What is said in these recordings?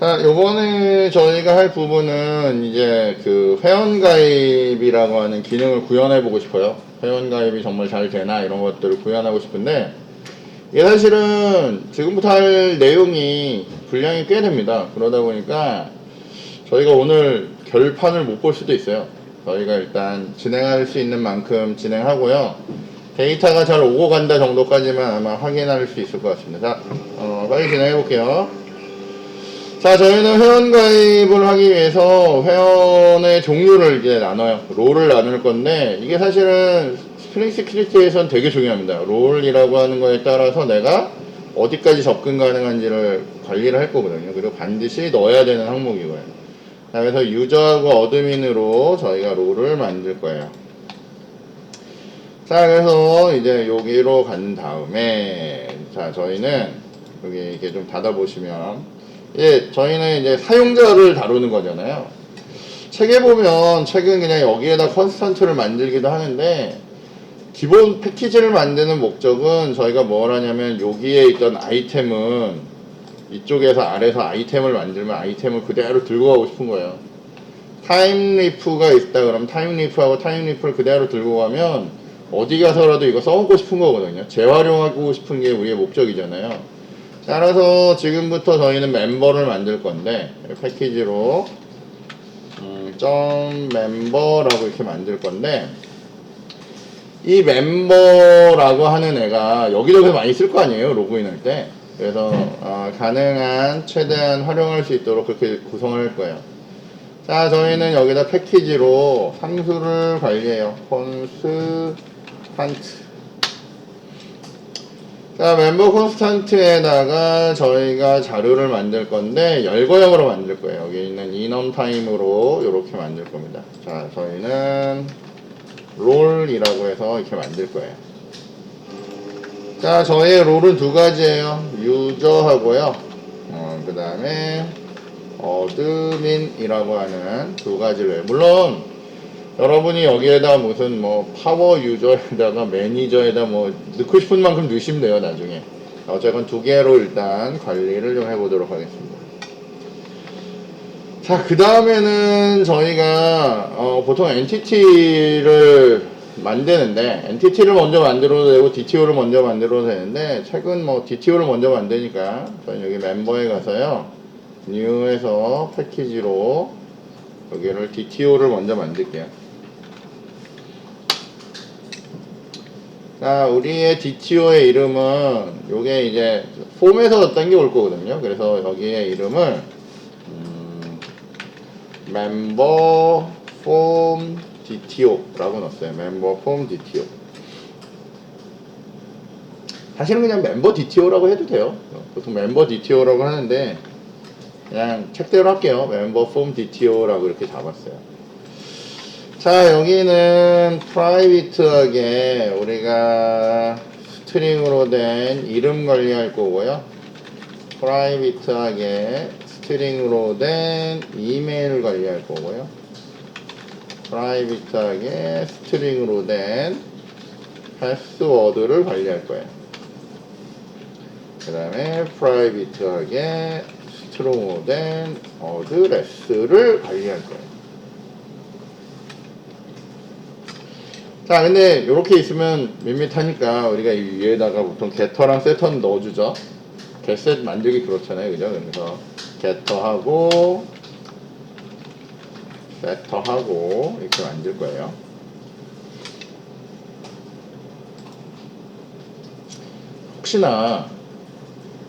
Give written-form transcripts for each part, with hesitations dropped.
자, 요번에 저희가 할 부분은 이제 그 회원가입이라고 하는 기능을 구현해 보고 싶어요. 회원가입이 정말 잘 되나 이런 것들을 구현하고 싶은데, 이게 사실은 지금부터 할 내용이 분량이 꽤 됩니다. 그러다 보니까 저희가 오늘 결판을 못 볼 수도 있어요. 저희가 일단 진행할 수 있는 만큼 진행하고요. 데이터가 잘 오고 간다 정도까지만 아마 확인할 수 있을 것 같습니다. 자, 빨리 진행해 볼게요. 자, 저희는 회원 가입을 하기 위해서 회원의 종류를 이제 나눠요. 롤을 나눌 건데, 이게 사실은 스프링 시큐리티에선 되게 중요합니다. 롤이라고 하는 거에 따라서 내가 어디까지 접근 가능한지를 관리를 할 거거든요. 그리고 반드시 넣어야 되는 항목이고요. 자, 그래서 유저하고 어드민으로 저희가 롤을 만들 거예요. 자, 그래서 이제 여기로 간 다음에, 자, 저희는 여기 이렇게 좀 닫아보시면, 예, 저희는 이제 사용자를 다루는 거잖아요. 책에 보면 책은 그냥 여기에다 컨스턴트를 만들기도 하는데, 기본 패키지를 만드는 목적은 저희가 뭘 하냐면 여기에 있던 아이템은 이쪽에서 아래서 아이템을 만들면 아이템을 그대로 들고 가고 싶은 거예요. 타임리프가 있다 그러면 타임리프하고 타임리프를 그대로 들고 가면 어디 가서라도 이거 써먹고 싶은 거거든요. 재활용하고 싶은 게 우리의 목적이잖아요. 따라서 지금부터 저희는 멤버를 만들 건데 패키지로 .member라고 이렇게 만들 건데, 이 멤버라고 하는 애가 여기저기서 많이 쓸 거 아니에요, 로그인 할 때. 그래서 가능한 최대한 활용할 수 있도록 그렇게 구성을 할 거예요. 자, 저희는 여기다 패키지로 함수를 관리해요. const 자, 멤버 콘스탄트에다가 저희가 자료를 만들 건데 열거형으로 만들 거예요. 여기 있는 enum time으로 이렇게 만들 겁니다. 자, 저희는 롤이라고 해서 이렇게 만들 거예요. 자, 저희의 롤은 두 가지예요. 유저하고요. 그 다음에 어드민이라고 하는 두 가지를 해요. 물론 여러분이 여기에다 무슨 뭐 파워 유저에다가 매니저에다 뭐 넣고 싶은 만큼 넣으시면 돼요, 나중에. 어쨌건 두 개로 일단 관리를 좀 해보도록 하겠습니다. 자, 그 다음에는 저희가 보통 엔티티를 만드는데, 엔티티를 먼저 만들어도 되고 DTO를 먼저 만들어도 되는데, 최근 뭐 DTO를 먼저 만드니까 저희 여기 멤버에 가서요, new에서 패키지로 여기를 DTO를 먼저 만들게요. 자, 우리의 DTO의 이름은 요게 이제 폼에서 당겨올 거거든요. 그래서 여기에 이름을 member form DTO라고 넣었어요. member form DTO. 사실은 그냥 member DTO라고 해도 돼요. 보통 member DTO라고 하는데 그냥 책대로 할게요. member form DTO라고 이렇게 잡았어요. 자, 여기는 프라이빗하게 우리가 스트링으로 된 이름 관리할 거고요. 프라이빗하게 스트링으로 된 이메일 관리할 거고요. 프라이빗하게 스트링으로 된 패스워드를 관리할 거예요. 그 다음에 프라이빗하게 스트롱으로 된 어드레스를 관리할 거예요. 자, 근데 이렇게 있으면 밋밋하니까 우리가 이 위에다가 보통 get터랑 set터는 넣어주죠. getset 만들기 그렇잖아요, 그죠? 그래서 get터하고 set터하고 이렇게 만들 거예요. 혹시나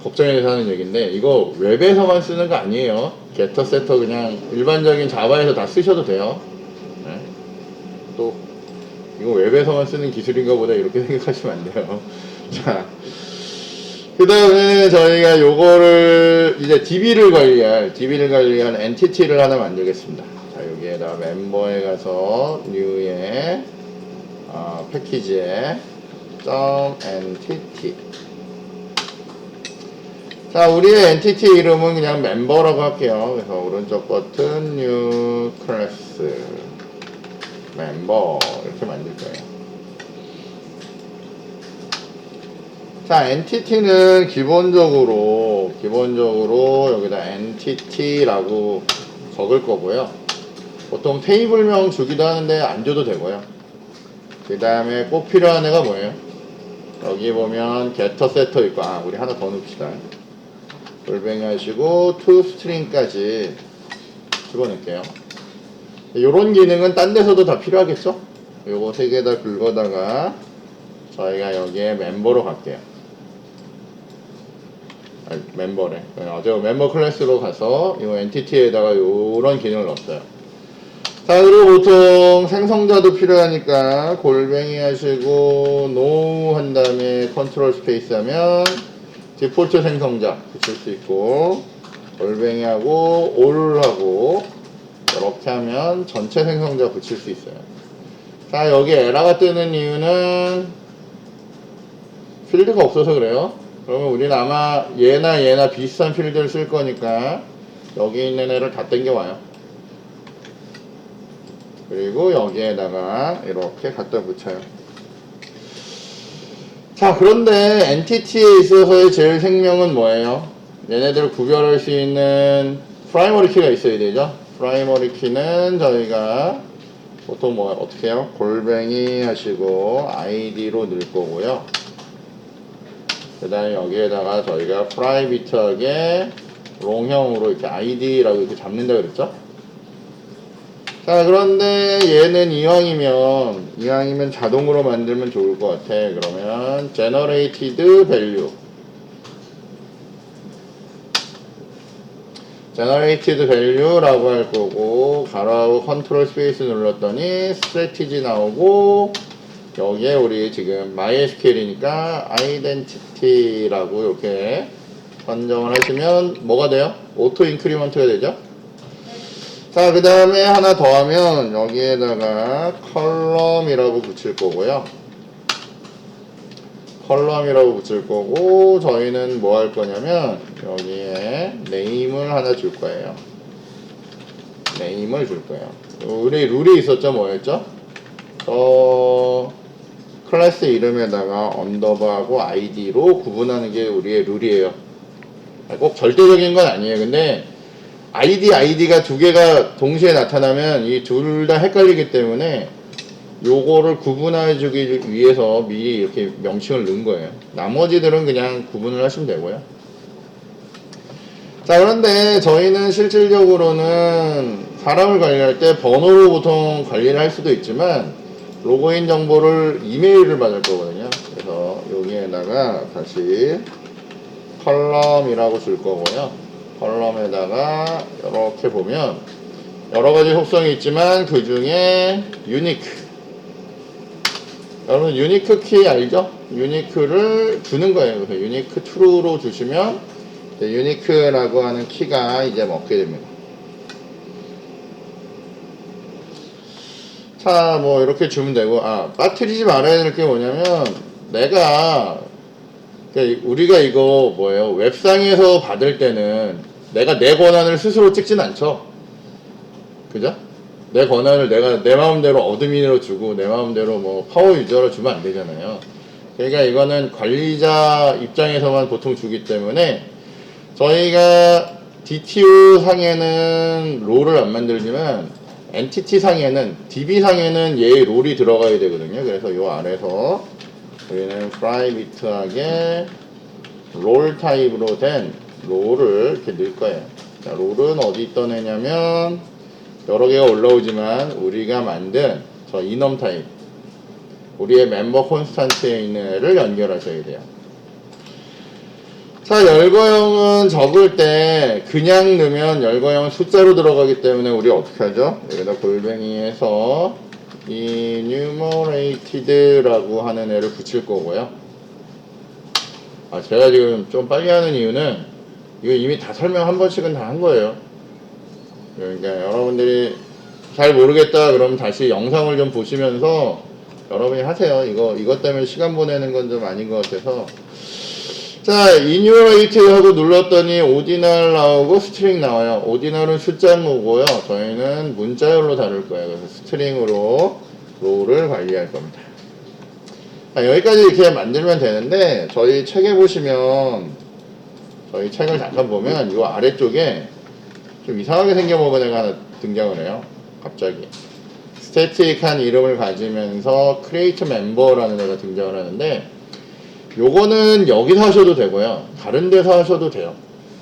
걱정이 돼서 하는 얘기인데 이거 웹에서만 쓰는 거 아니에요. getter, setter 그냥 일반적인 자바에서 다 쓰셔도 돼요. 네. 또 이거 웹에서만 쓰는 기술인가 보다 이렇게 생각하시면 안 돼요. 자, 그 다음에 저희가 요거를 이제 DB를 관리할 엔티티를 하나 만들겠습니다. 자, 여기에다 멤버에 가서 new에 패키지에 .entity. 자, 우리의 엔티티 이름은 그냥 멤버라고 할게요. 그래서 오른쪽 버튼 new class 멤버 이렇게 만들 거예요. 자, 엔티티는 기본적으로 여기다 엔티티라고 적을 거고요. 보통 테이블명 주기도 하는데 안 줘도 되고요. 그 다음에 꼭 필요한 애가 뭐예요? 여기 보면 getter, setter 있고, 우리 하나 더 넣읍시다. 골뱅이 하시고 toString까지 집어넣을게요. 요런 기능은 딴 데서도 다 필요하겠죠? 요거 세 개 다 긁어다가 저희가 여기에 멤버로 갈게요. 멤버래. 어제 멤버 클래스로 가서 이 엔티티에다가 요런 기능을 넣었어요. 자, 그리고 보통 생성자도 필요하니까 골뱅이 하시고 no 한 다음에 컨트롤 스페이스 하면 디폴트 생성자 붙일 수 있고, 골뱅이 하고 all 하고 이렇게 하면 전체 생성자 붙일 수 있어요. 자, 여기 에러가 뜨는 이유는 필드가 없어서 그래요. 그러면 우리는 아마 얘나 비슷한 필드를 쓸 거니까 여기 있는 애를 다 땡겨와요. 그리고 여기에다가 이렇게 갖다 붙여요. 자, 그런데 엔티티에 있어서의 제일 생명은 뭐예요? 얘네들을 구별할 수 있는 프라이머리 키가 있어야 되죠. 프라이머리 키는 저희가 보통 어떻게 해요? 골뱅이 하시고 id로 넣을 거고요. 그 다음에 여기에다가 저희가 프라이빗하게 롱형으로 이렇게 id라고 이렇게 잡는다 그랬죠? 자, 그런데 얘는 이왕이면 자동으로 만들면 좋을 것 같아. 그러면 generated value 라고 할 거고, 가로하고 컨트롤 스페이스 눌렀더니 strategy 나오고, 여기에 우리 지금 MySQL이니까 identity라고 이렇게 선정을 하시면 뭐가 돼요? 오토 인크리먼트가 되죠? 자, 그 다음에 하나 더 하면 여기에다가 컬럼이라고 붙일 거고요. 컬럼이라고 붙일 거고, 저희는 뭐 할 거냐면 여기에 네임을 하나 줄 거예요. 네임을 줄 거예요. 우리 룰이 있었죠? 뭐였죠? 클래스 이름에다가 언더바하고 id로 구분하는 게 우리의 룰이에요. 꼭 절대적인 건 아니에요. 근데 id가 두 개가 동시에 나타나면 이 둘 다 헷갈리기 때문에 요거를 구분해 주기 위해서 미리 이렇게 명칭을 넣은 거예요. 나머지들은 그냥 구분을 하시면 되고요. 자, 그런데 저희는 실질적으로는 사람을 관리할 때 번호로 보통 관리를 할 수도 있지만 로그인 정보를 이메일을 받을 거거든요. 그래서 여기에다가 다시 컬럼이라고 줄 거고요. 컬럼에다가 이렇게 보면 여러 가지 속성이 있지만 그 중에 유니크, 여러분 유니크 키 알죠? 유니크를 주는 거예요. 그래서 유니크 true로 주시면 유니크라고 하는 키가 이제 먹게 됩니다. 자, 뭐 이렇게 주면 되고, 빠뜨리지 말아야 될 게 뭐냐면, 우리가 이거 뭐예요? 웹상에서 받을 때는 내가 내 권한을 스스로 찍진 않죠. 그죠? 내 권한을 내가 내 마음대로 어드민으로 주고 내 마음대로 뭐 파워 유저로 주면 안 되잖아요. 그러니까 이거는 관리자 입장에서만 보통 주기 때문에 저희가 DTO 상에는 롤을 안 만들지만 엔티티 상에는 DB 상에는 얘의 롤이 들어가야 되거든요. 그래서 요 아래서 우리는 프라이빗하게 롤 타입으로 된 롤을 이렇게 넣을 거예요. 자, 롤은 어디 있던 애냐면 여러 개가 올라오지만 우리가 만든 저 이넘 타입, 우리의 멤버 콘스탄트에 있는 애를 연결하셔야 돼요. 자, 열거형은 적을 때 그냥 넣으면 열거형은 숫자로 들어가기 때문에 우리 어떻게 하죠? 여기다 골뱅이에서 enumerated라고 하는 애를 붙일 거고요. 제가 지금 좀 빨리 하는 이유는 이거 이미 다 설명 한 번씩은 다 한 거예요. 그러니까 여러분들이 잘 모르겠다 그러면 다시 영상을 좀 보시면서 여러분이 하세요. 이것 때문에 시간 보내는 건 좀 아닌 것 같아서. 자, enumerate 하고 눌렀더니 오디널 나오고 스트링 나와요. 오디널은 숫자모고요. 저희는 문자열로 다룰 거예요. 그래서 스트링으로 롤을 관리할 겁니다. 여기까지 이렇게 만들면 되는데 저희 책에 보시면 저희 책을 잠깐 보면 이 아래쪽에 좀 이상하게 생겨먹은 애가 하나 등장을 해요. 갑자기 스태틱한 이름을 가지면서 create member라는 애가 등장을 하는데 요거는 여기서 하셔도 되고요, 다른 데서 하셔도 돼요.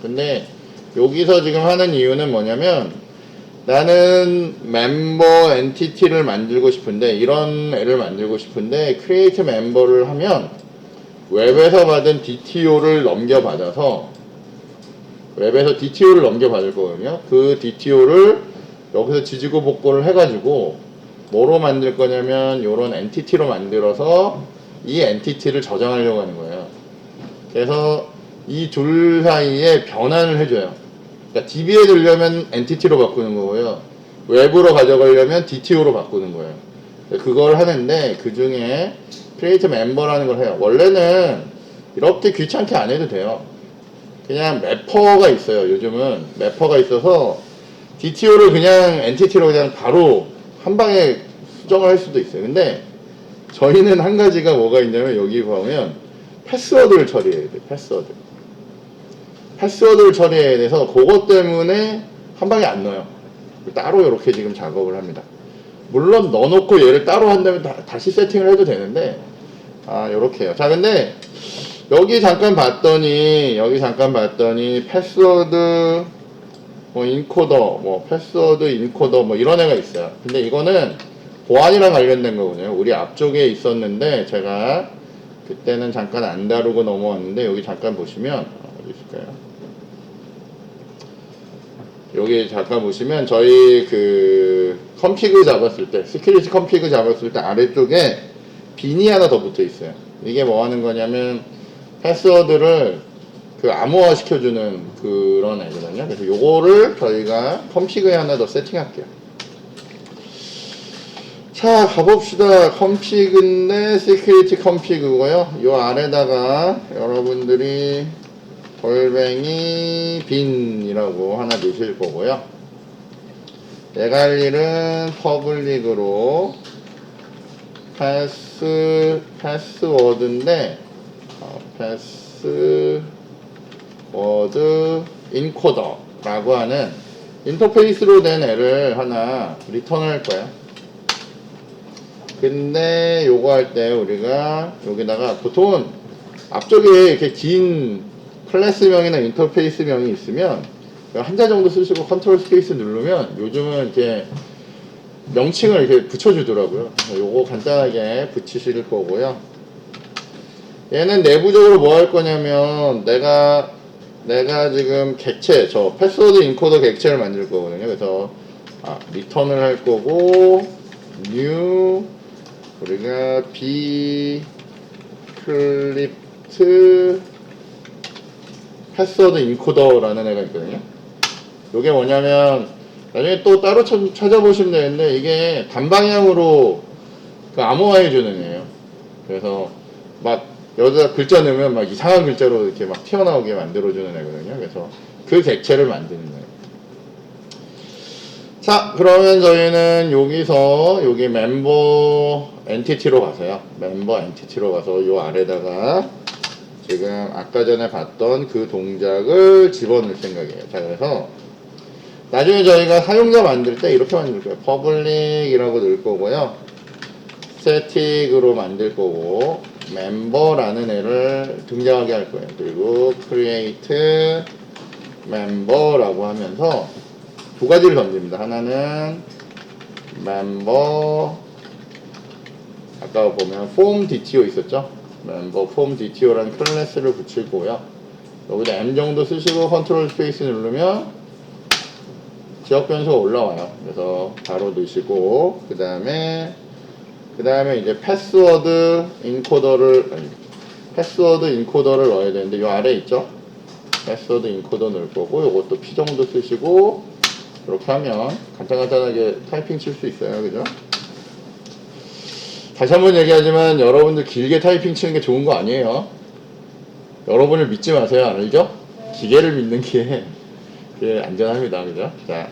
근데 여기서 지금 하는 이유는 뭐냐면 나는 멤버 엔티티를 만들고 싶은데 이런 애를 만들고 싶은데 create member를 하면 웹에서 받은 DTO를 넘겨받아서 웹에서 DTO를 넘겨받을 거거든요. 그 DTO를 여기서 지지고 복구를 해가지고 뭐로 만들 거냐면 요런 엔티티로 만들어서 이 엔티티를 저장하려고 하는 거예요. 그래서 이 둘 사이에 변환을 해줘요. 그러니까 DB에 넣으려면 엔티티로 바꾸는 거고요, 웹으로 가져가려면 DTO로 바꾸는 거예요. 그걸 하는데 그 중에 create member라는 걸 해요. 원래는 이렇게 귀찮게 안 해도 돼요. 그냥 매퍼가 있어요. 요즘은 매퍼가 있어서 DTO를 그냥 엔티티로 그냥 바로 한 방에 수정을 할 수도 있어요. 근데 저희는 한 가지가 뭐가 있냐면 여기 보면 패스워드를 처리해야 돼. 패스워드를 처리해야 돼서 그것 때문에 한 방에 안 넣어요. 따로 이렇게 지금 작업을 합니다. 물론 넣어놓고 얘를 따로 한다면 다시 세팅을 해도 되는데 요렇게 해요. 자, 근데 여기 잠깐 봤더니 패스워드 인코더 패스워드 인코더 이런 애가 있어요. 근데 이거는 보안이랑 관련된 거거든요. 우리 앞쪽에 있었는데 제가 그때는 잠깐 안 다루고 넘어왔는데 여기 잠깐 보시면 어디 있을까요? 여기 잠깐 보시면 저희 그 컴피그 잡았을 때, 시큐리티 컴피그 잡았을 때 아래쪽에 빈이 하나 더 붙어 있어요. 이게 뭐 하는 거냐면 패스워드를 그 암호화 시켜주는 그런 애거든요. 그래서 요거를 저희가 컴피그에 하나 더 세팅할게요. 자, 가봅시다. 컴피그인데 시큐리티 컴피그고요. 요 아래다가 여러분들이 골뱅이 빈이라고 하나 넣으실 거고요. 내가 할 일은 퍼블릭으로 패스워드인데 패스워드 인코더라고 하는 인터페이스로 된 애를 하나 리턴할 거예요. 근데 요거 할 때 우리가 여기다가 보통은 앞쪽에 이렇게 긴 클래스명이나 인터페이스명이 있으면 한자 정도 쓰시고 컨트롤 스페이스 누르면 요즘은 이렇게 명칭을 이렇게 붙여주더라고요. 요거 간단하게 붙이실 거고요. 얘는 내부적으로 뭐 할 거냐면 내가 지금 객체, 저 패스워드 인코더 객체를 만들 거거든요. 그래서 리턴을 할 거고 new 우리가 bcrypt 패스워드 인코더라는 애가 있거든요. 이게 뭐냐면 나중에 또 따로 찾아보시면 되는데 이게 단방향으로 그 암호화해 주는 애예요. 그래서 막 여기다 글자 넣으면 막 이상한 글자로 이렇게 막 튀어나오게 만들어 주는 애거든요. 그래서 그 객체를 만드는 거예요. 자, 그러면 저희는 여기서 여기 멤버 엔티티로 가서요. 멤버 엔티티로 가서 요 아래다가 지금 아까 전에 봤던 그 동작을 집어넣을 생각이에요. 자, 그래서 나중에 저희가 사용자 만들 때 이렇게 만들 거예요. 퍼블릭이라고 넣을 거고요. 스태틱으로 만들 거고 멤버라는 애를 등장하게 할 거예요. 그리고 create member라고 하면서 두 가지를 던집니다. 하나는 member 아까 보면 form DTO 있었죠? member form DTO라는 클래스를 붙일 거고요. 여기다 M 정도 쓰시고 컨트롤 스페이스 누르면 지역 변수가 올라와요. 그래서 바로 넣으시고 그 다음에 이제 패스워드 인코더를 넣어야 되는데 이 아래 있죠? 패스워드 인코더 넣을 거고 이것도 P 정도 쓰시고 이렇게 하면 간단하게 타이핑 칠 수 있어요. 그죠? 다시 한번 얘기하지만 여러분들 길게 타이핑 치는 게 좋은 거 아니에요. 여러분을 믿지 마세요. 알죠? 기계를 믿는 게 안전합니다. 그죠? 자,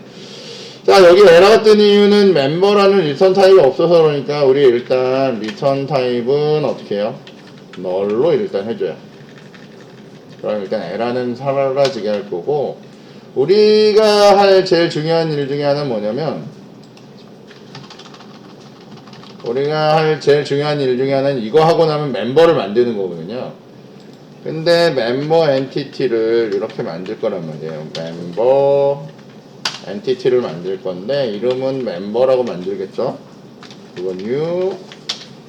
자, 여기 에러가 뜬 이유는 멤버라는 리턴 타입이 없어서 그러니까 우리 일단 리턴 타입은 어떻게 해요? 널로 일단 해줘요. 그럼 일단 에러는 사라지게 할 거고, 우리가 할 제일 중요한 일 중에 하나는 뭐냐면, 우리가 할 제일 중요한 일 중에 하나는 이거 하고 나면 멤버를 만드는 거거든요. 근데 멤버 엔티티를 이렇게 만들 거란 말이에요. 멤버 엔티티를 만들 건데 이름은 멤버라고 만들겠죠. 그거 new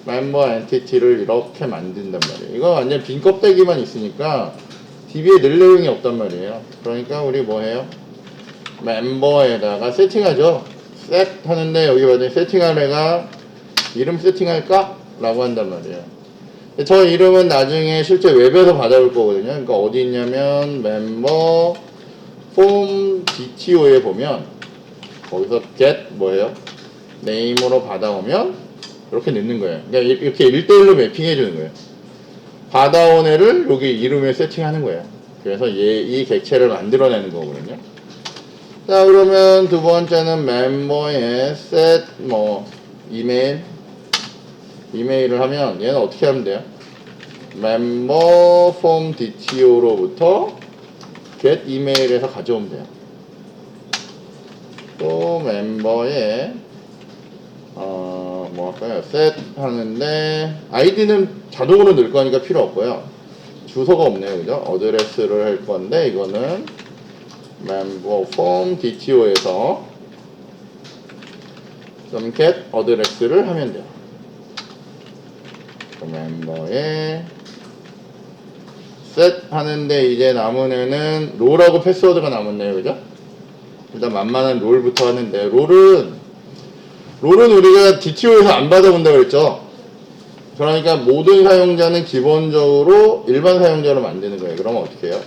멤버 엔티티를 이렇게 만든단 말이에요. 이거 완전 빈 껍데기만 있으니까 DB에 넣을 내용이 없단 말이에요. 그러니까 우리 뭐 해요? 멤버에다가 세팅하죠. 셋 하는데 여기 완전 세팅할 애가 이름 세팅할까? 라고 한단 말이에요. 저 이름은 나중에 실제 웹에서 받아올 거거든요. 그러니까 어디 있냐면 멤버 폼 DTO에 보면 거기서 get 뭐예요? name으로 받아오면 이렇게 넣는 거예요. 그러니까 이렇게 1대1로 매핑해 주는 거예요. 받아온 애를 여기 이름에 세팅하는 거예요. 그래서 이 객체를 만들어내는 거거든요. 자, 그러면 두 번째는 멤버에 set 뭐 이메일을 하면 얘는 어떻게 하면 돼요? 멤버 폼 DTO로부터 get 이메일에서 가져오면 돼요. 또 멤버에 뭐 할까요? set 하는데 아이디는 자동으로 넣을 거니까 필요 없고요. 주소가 없네요, 그죠? 어드레스를 할 건데 이거는 멤버 폼 DTO에서 좀 get 어드레스를 하면 돼요. 그 멤버에 set 하는데 이제 남은 애는 롤하고 패스워드가 남았네요, 그죠? 일단 만만한 롤부터 하는데 롤은 우리가 DTO에서 안 받아본다고 그랬죠. 그러니까 모든 사용자는 기본적으로 일반 사용자로 만드는 거예요. 그러면 어떻게 해요?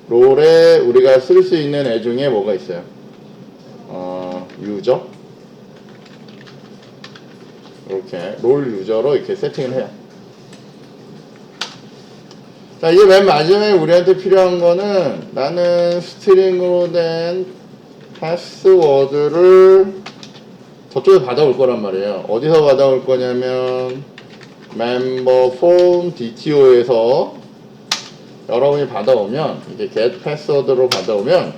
롤에 우리가 쓸 수 있는 애 중에 뭐가 있어요? 유저 이렇게 롤 유저로 이렇게 세팅을 해요. 자, 이제 맨 마지막에 우리한테 필요한 거는 나는 스트링으로 된 패스워드를 저쪽에 받아올 거란 말이에요. 어디서 받아올 거냐면 멤버 폼 DTO에서 여러분이 받아오면 이게 get 패스워드로 받아오면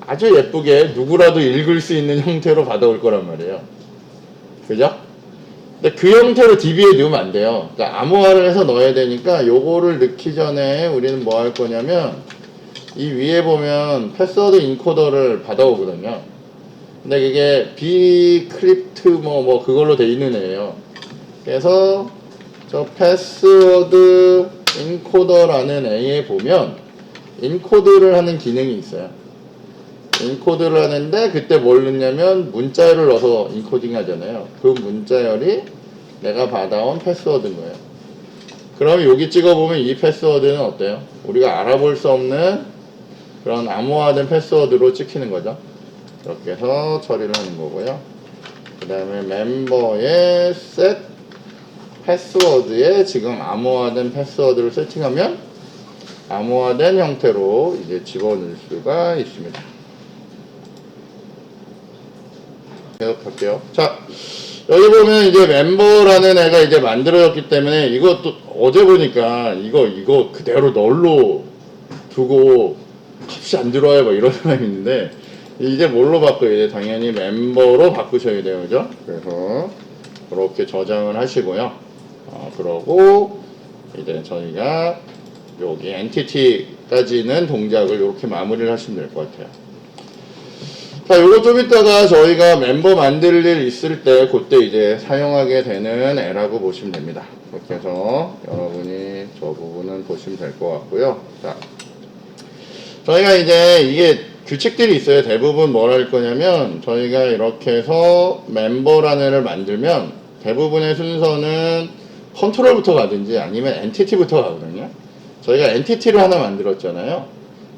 아주 예쁘게 누구라도 읽을 수 있는 형태로 받아올 거란 말이에요. 그죠? 근데 그 형태로 DB에 넣으면 안 돼요. 그러니까 암호화를 해서 넣어야 되니까 요거를 넣기 전에 우리는 뭐 할 거냐면 이 위에 보면 패스워드 인코더를 받아오거든요. 근데 그게 bcrypt 뭐 그걸로 돼 있는 애예요. 그래서 저 패스워드 인코더라는 애에 보면 인코드를 하는 기능이 있어요. 인코드를 하는데 그때 뭘 넣냐면 문자열을 넣어서 인코딩 하잖아요. 그 문자열이 내가 받아온 패스워드인 거예요. 그럼 여기 찍어보면 이 패스워드는 어때요? 우리가 알아볼 수 없는 그런 암호화된 패스워드로 찍히는 거죠. 이렇게 해서 처리를 하는 거고요. 그 다음에 멤버의 set 패스워드에 지금 암호화된 패스워드를 세팅하면 암호화된 형태로 이제 집어넣을 수가 있습니다. 계속 할게요. 자, 여기 보면 이제 멤버라는 애가 이제 만들어졌기 때문에 이것도 어제 보니까 이거 그대로 널로 두고 값이 안 들어와요. 뭐 이런 사람이 있는데 이제 뭘로 바꿔요? 이제 당연히 멤버로 바꾸셔야 돼요. 그죠? 그래서 그렇게 저장을 하시고요. 그러고 이제 저희가 여기 엔티티까지는 동작을 이렇게 마무리를 하시면 될 것 같아요. 자, 요거 좀 이따가 저희가 멤버 만들 일 있을 때 그때 이제 사용하게 되는 애라고 보시면 됩니다. 그렇게 해서 여러분이 저 부분은 보시면 될 것 같고요. 자, 저희가 이제 이게 규칙들이 있어요. 대부분 뭘 할 거냐면 저희가 이렇게 해서 멤버라는 애를 만들면 대부분의 순서는 컨트롤부터 가든지 아니면 엔티티부터 가거든요. 저희가 엔티티를 하나 만들었잖아요.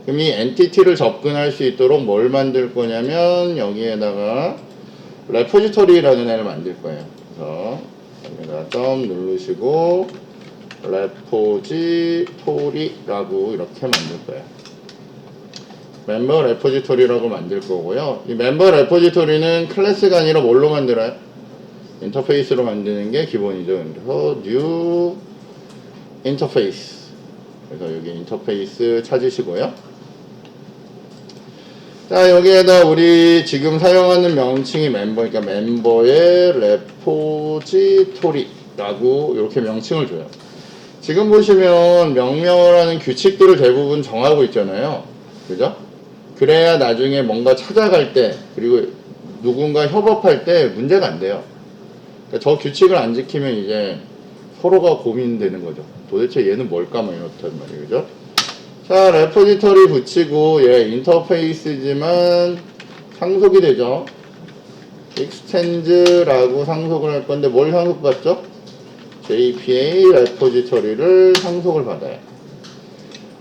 그럼 이 엔티티를 접근할 수 있도록 뭘 만들 거냐면 여기에다가 레포지토리라는 애를 만들 거예요. 그래서 여기다 점 누르시고 레포지토리라고 이렇게 만들 거예요. 멤버 레포지토리라고 만들 거고요. 이 멤버 레포지토리는 클래스가 아니라 뭘로 만들어요? 인터페이스로 만드는 게 기본이죠. 그래서 new 인터페이스. 그래서 여기 인터페이스 찾으시고요. 자, 여기에다 우리 지금 사용하는 명칭이 멤버니까 멤버의 레포지토리라고 이렇게 명칭을 줘요. 지금 보시면 명령을 하는 규칙들을 대부분 정하고 있잖아요. 그죠? 그래야 나중에 뭔가 찾아갈 때, 그리고 누군가 협업할 때 문제가 안 돼요. 그러니까 저 규칙을 안 지키면 이제 서로가 고민되는 거죠. 도대체 얘는 뭘까? 뭐 이렇단 말이에요. 그죠? 자, 레포지터리 붙이고, 얘 인터페이스지만 상속이 되죠. extend라고 상속을 할 건데, 뭘 상속받죠? JPA 레포지터리를 상속을 받아요.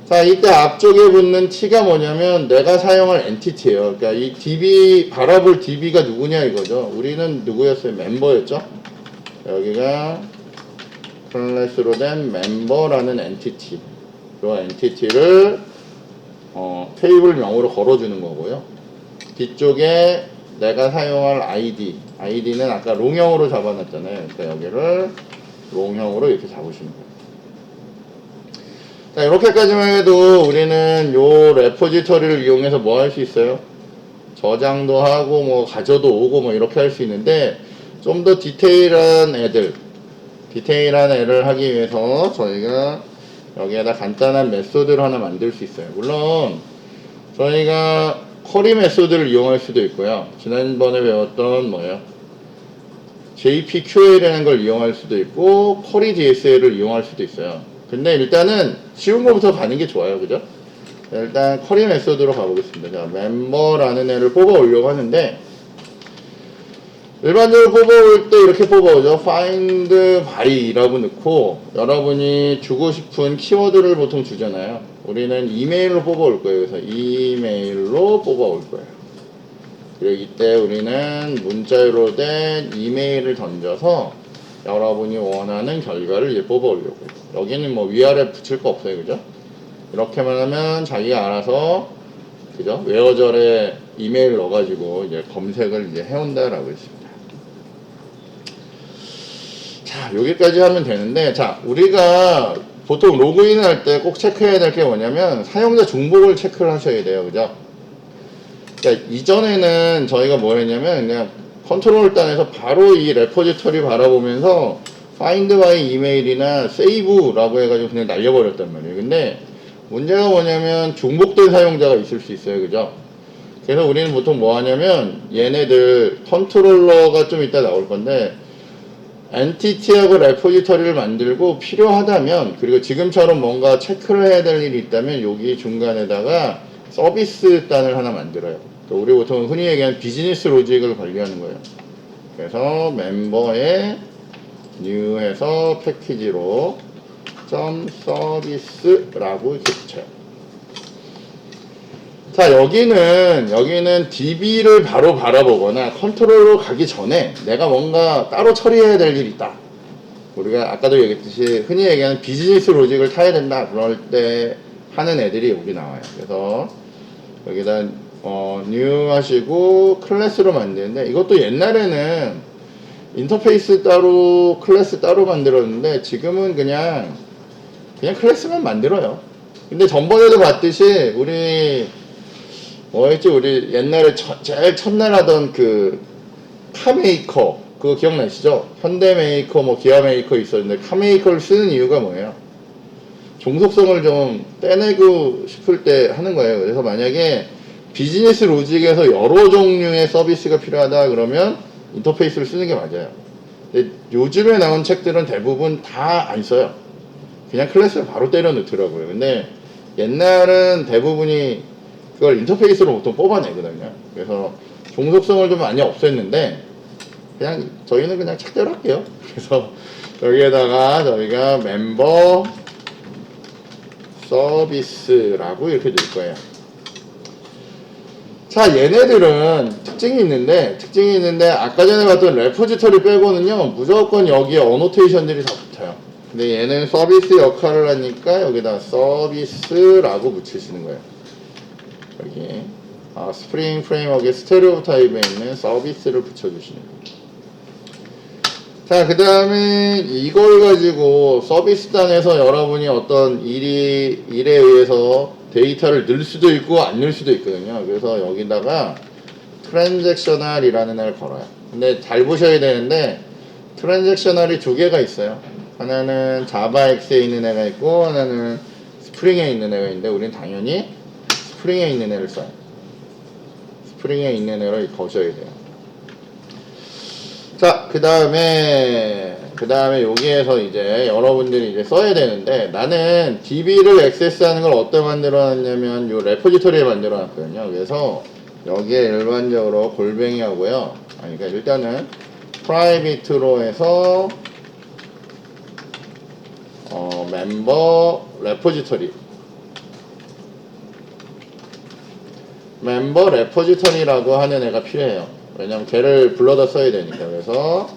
자, 이때 앞쪽에 붙는 T가 뭐냐면, 내가 사용할 엔티티예요. 그러니까 이 DB, 바라볼 DB가 누구냐 이거죠. 우리는 누구였어요? 멤버였죠? 여기가 클래스로 된 멤버라는 엔티티. 그 엔티티를 테이블명으로 걸어주는 거고요. 뒤쪽에 내가 사용할 ID는 아까 롱형으로 잡아놨잖아요. 그러니까 여기를 롱형으로 이렇게 잡으시면 돼요. 자, 이렇게까지만 해도 우리는 요 레포지터리를 이용해서 뭐 할 수 있어요? 저장도 하고 뭐 가져도 오고 뭐 이렇게 할 수 있는데, 좀 더 디테일한 애를 하기 위해서 저희가 여기에다 간단한 메소드를 하나 만들 수 있어요. 물론 저희가 쿼리 메소드를 이용할 수도 있고요. 지난번에 배웠던 뭐예요? JPQA라는 걸 이용할 수도 있고 쿼리 DSL을 이용할 수도 있어요. 근데 일단은 쉬운 거부터 가는 게 좋아요. 그죠? 일단 쿼리 메소드로 가보겠습니다. 자, 멤버라는 애를 뽑아 오려고 하는데, 일반적으로 뽑아올 때 이렇게 뽑아오죠. find by라고 넣고 여러분이 주고 싶은 키워드를 보통 주잖아요. 우리는 이메일로 뽑아올 거예요. 그래서 이메일로 뽑아올 거예요. 그리고 이때 우리는 문자로 된 이메일을 던져서 여러분이 원하는 결과를 이제 뽑아오려고 해요. 여기는 뭐 위아래 붙일 거 없어요. 그죠? 이렇게만 하면 자기가 알아서, 그죠? 웨어절에 이메일 넣어가지고 이제 검색을 이제 해온다라고 했습니다. 자, 여기까지 하면 되는데, 자, 우리가 보통 로그인을 할 때 꼭 체크해야 될 게 뭐냐면 사용자 중복을 체크를 하셔야 돼요. 그죠? 그러니까 이전에는 저희가 뭐 했냐면 그냥 컨트롤 단에서 바로 이 레포지터리 바라보면서 find by 이메일이나 save라고 해가지고 그냥 날려버렸단 말이에요. 근데 문제가 뭐냐면 중복된 사용자가 있을 수 있어요. 그죠? 그래서 우리는 보통 뭐 하냐면 얘네들 컨트롤러가 좀 이따 나올 건데 엔티티하고 레포지터리를 만들고 필요하다면, 그리고 지금처럼 뭔가 체크를 해야 될 일이 있다면 여기 중간에다가 서비스 단을 하나 만들어요. 우리 보통 흔히 얘기하는 비즈니스 로직을 관리하는 거예요. 그래서 멤버에 new 해서 패키지로 .서비스라고 이렇게 붙여요. 자, 여기는 DB를 바로 바라보거나 컨트롤로 가기 전에 내가 뭔가 따로 처리해야 될 일이 있다. 우리가 아까도 얘기했듯이 흔히 얘기하는 비즈니스 로직을 타야 된다. 그럴 때 하는 애들이 여기 나와요. 그래서 여기다 new 하시고 클래스로 만드는데, 이것도 옛날에는 인터페이스 따로 클래스 따로 만들었는데 지금은 그냥 클래스만 만들어요. 근데 전번에도 봤듯이 우리 뭐였지? 우리 옛날에 제일 첫날 하던 그 카메이커 그거 기억나시죠? 현대메이커 뭐 기아메이커 있었는데 카메이커를 쓰는 이유가 뭐예요? 종속성을 좀 떼내고 싶을 때 하는 거예요. 그래서 만약에 비즈니스 로직에서 여러 종류의 서비스가 필요하다 그러면 인터페이스를 쓰는 게 맞아요. 근데 요즘에 나온 책들은 대부분 다 안 써요. 그냥 클래스를 바로 때려 넣더라고요. 근데 옛날은 대부분이 그걸 인터페이스로 보통 뽑아내거든요. 그래서 종속성을 좀 많이 없앴는데 그냥 저희는 그냥 책대로 할게요. 그래서 여기에다가 저희가 멤버 서비스라고 이렇게 넣을 거예요. 자, 얘네들은 특징이 있는데 아까 전에 봤던 레포지터리 빼고는요 무조건 여기에 어노테이션들이 다 붙어요. 근데 얘는 서비스 역할을 하니까 여기다 서비스라고 붙이시는 거예요. 여기 스프링 프레임워크의 스테레오 타입에 있는 서비스를 붙여주시는 거예요. 자, 그 다음에 이걸 가지고 서비스단에서 여러분이 어떤 일에 의해서 데이터를 넣을 수도 있고 안 넣을 수도 있거든요. 그래서 여기다가 트랜잭셔널이라는 애를 걸어요. 근데 잘 보셔야 되는데 트랜잭셔널이 두 개가 있어요. 하나는 자바X에 있는 애가 있고 하나는 스프링에 있는 애가 있는데 우린 당연히 스프링에 있는 애를 써요. 스프링에 있는 애를 거셔야 돼요. 자, 그 다음에 여기에서 이제 여러분들이 이제 써야 되는데 나는 DB를 액세스하는 걸 어떻게 만들어 놨냐면 요 레포지토리에 만들어 놨거든요. 그래서 여기에 일반적으로 골뱅이 하고요. 그러니까 일단은 프라이빗으로 해서 멤버 레포지터리라고 하는 애가 필요해요. 왜냐면 걔를 불러다 써야 되니까. 그래서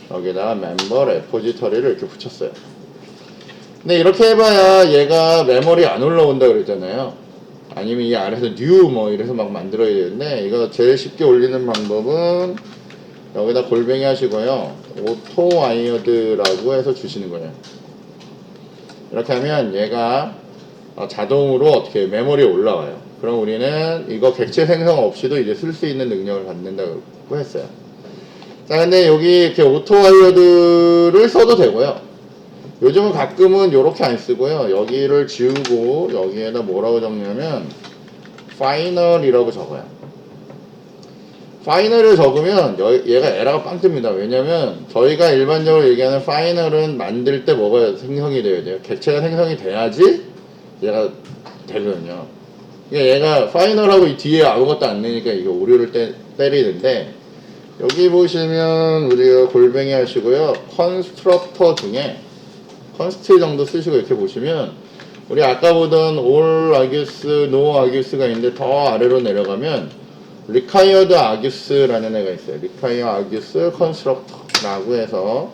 여기다가 멤버 레포지터리를 이렇게 붙였어요. 근데 이렇게 해봐야 얘가 메모리 안 올라온다 그랬잖아요. 아니면 이 아래에서 new 뭐 이래서 막 만들어야 되는데 이거 제일 쉽게 올리는 방법은 여기다 골뱅이 하시고요. 오토 와이어드라고 해서 주시는 거예요. 이렇게 하면 얘가 자동으로 어떻게 메모리에 올라와요. 그럼 우리는 이거 객체 생성 없이도 이제 쓸 수 있는 능력을 갖는다고 했어요. 자, 근데 여기 이렇게 오토 와이어드를 써도 되고요. 요즘은 가끔은 이렇게 안 쓰고요. 여기를 지우고 여기에다 뭐라고 적냐면 파이널이라고 적어요. 파이널을 적으면 얘가 에러가 빵 뜹니다. 왜냐면 저희가 일반적으로 얘기하는 파이널은 만들 때 뭐가 생성이 돼야 돼요? 객체가 생성이 돼야지 얘가 되거든요. 그러니까 얘가 파이널하고 이 뒤에 아무것도 안 내니까 이게 오류를 때리는데 여기 보시면 우리가 골뱅이 하시고요. 컨스트럭터 중에 컨스트 정도 쓰시고 이렇게 보시면 우리 아까 보던 all args, no argus가 있는데 더 아래로 내려가면 required argus라는 애가 있어요. require argus constructor라고 해서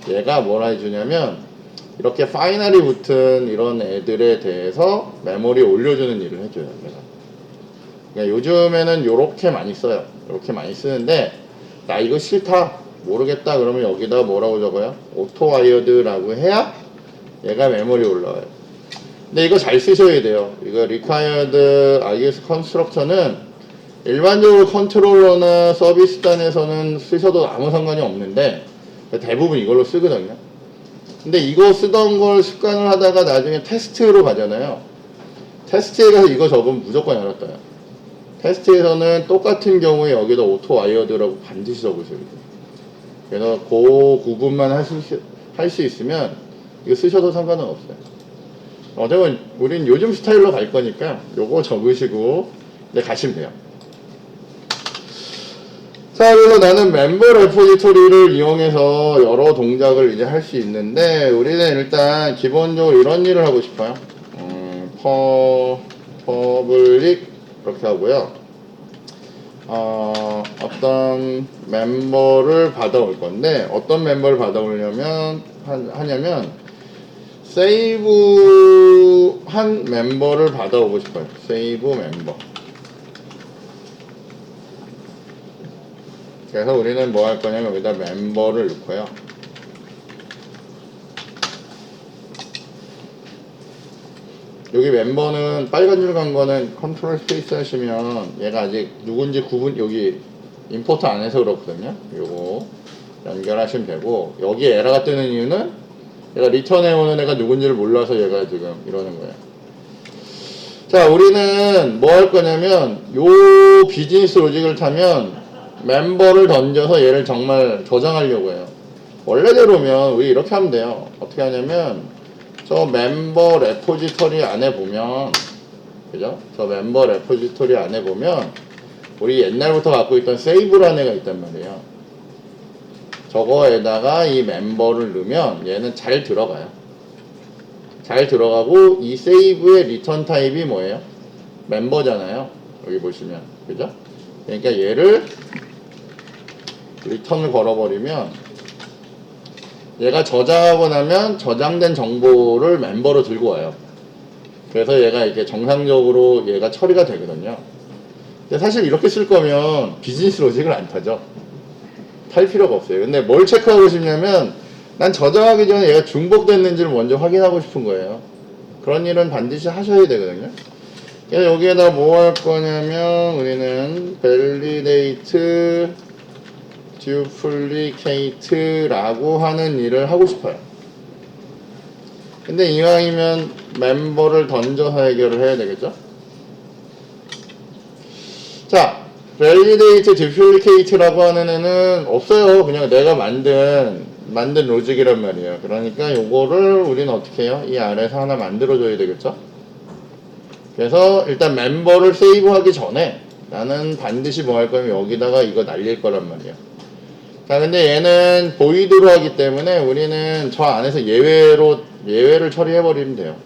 얘가 뭐라 해주냐면 이렇게 파이널이 붙은 이런 애들에 대해서 메모리에 올려주는 일을 해줘요. 얘가. 그러니까 요즘에는 요렇게 많이 써요. 이렇게 많이 쓰는데 나 이거 싫다 모르겠다 그러면 여기다 뭐라고 적어요? 오토 와이어드라고 해야 얘가 메모리에 올라와요. 근데 이거 잘 쓰셔야 돼요. 이거 required argus constructor는 일반적으로 컨트롤러나 서비스단에서는 쓰셔도 아무 상관이 없는데 대부분 이걸로 쓰거든요. 근데 이거 쓰던 걸 습관을 하다가 나중에 테스트로 가잖아요. 테스트에 가서 이거 적으면 무조건 알았어요. 테스트에서는 똑같은 경우에 여기다 오토 와이어드라고 반드시 적으셔야 돼요. 그래서 그 구분만 할 수 있으면 이거 쓰셔도 상관은 없어요. 어쩌면 우린 요즘 스타일로 갈 거니까 요거 적으시고 이제 가시면 돼요. 자, 그래서 나는 멤버 레포지토리를 이용해서 여러 동작을 이제 할 수 있는데 우리는 일단 기본적으로 이런 일을 하고 싶어요. 퍼블릭 이렇게 하고요. 어떤 멤버를 받아올 건데 어떤 멤버를 받아오려면 하냐면 세이브 한 멤버를 받아오고 싶어요. 세이브 멤버. 그래서 우리는 뭐 할 거냐면 여기다 멤버를 넣고요. 여기 멤버는 빨간 줄 간 거는 컨트롤 스페이스 하시면 얘가 아직 누군지 여기 임포트 안 해서 그렇거든요. 요거 연결하시면 되고 여기 에러가 뜨는 이유는 얘가 리턴해 오는 애가 누군지를 몰라서 얘가 지금 이러는 거예요. 자, 우리는 뭐 할 거냐면 요 비즈니스 로직을 타면 멤버를 던져서 얘를 정말 저장하려고 해요. 원래대로면 우리 이렇게 하면 돼요. 어떻게 하냐면 저 멤버 레포지토리 안에 보면 그죠? 저 멤버 레포지토리 안에 보면 우리 옛날부터 갖고 있던 세이브라는 애가 있단 말이에요. 저거에다가 이 멤버를 넣으면 얘는 잘 들어가요. 잘 들어가고 이 세이브의 리턴 타입이 뭐예요? 멤버잖아요. 여기 보시면 그죠? 그러니까 얘를 리턴을 걸어버리면 얘가 저장하고 나면 저장된 정보를 멤버로 들고 와요. 그래서 얘가 이렇게 정상적으로 얘가 처리가 되거든요. 근데 사실 이렇게 쓸 거면 비즈니스 로직을 안 타죠. 탈 필요가 없어요. 근데 뭘 체크하고 싶냐면 난 저장하기 전에 얘가 중복됐는지를 먼저 확인하고 싶은 거예요. 그런 일은 반드시 하셔야 되거든요. 그래서 여기에다 뭐 할 거냐면 우리는 validate duplicate라고 하는 일을 하고 싶어요. 근데 이왕이면 멤버를 던져서 해결을 해야 되겠죠? 자, validate duplicate라고 하는 애는 없어요. 그냥 내가 만든 로직이란 말이에요. 그러니까 요거를 우리는 어떻게 해요? 이 아래에서 하나 만들어줘야 되겠죠? 그래서 일단 멤버를 세이브하기 전에 나는 반드시 뭐 할 거면 여기다가 이거 날릴 거란 말이에요. 자, 근데 얘는 보이드로 하기 때문에 우리는 저 안에서 예외를 처리해버리면 돼요.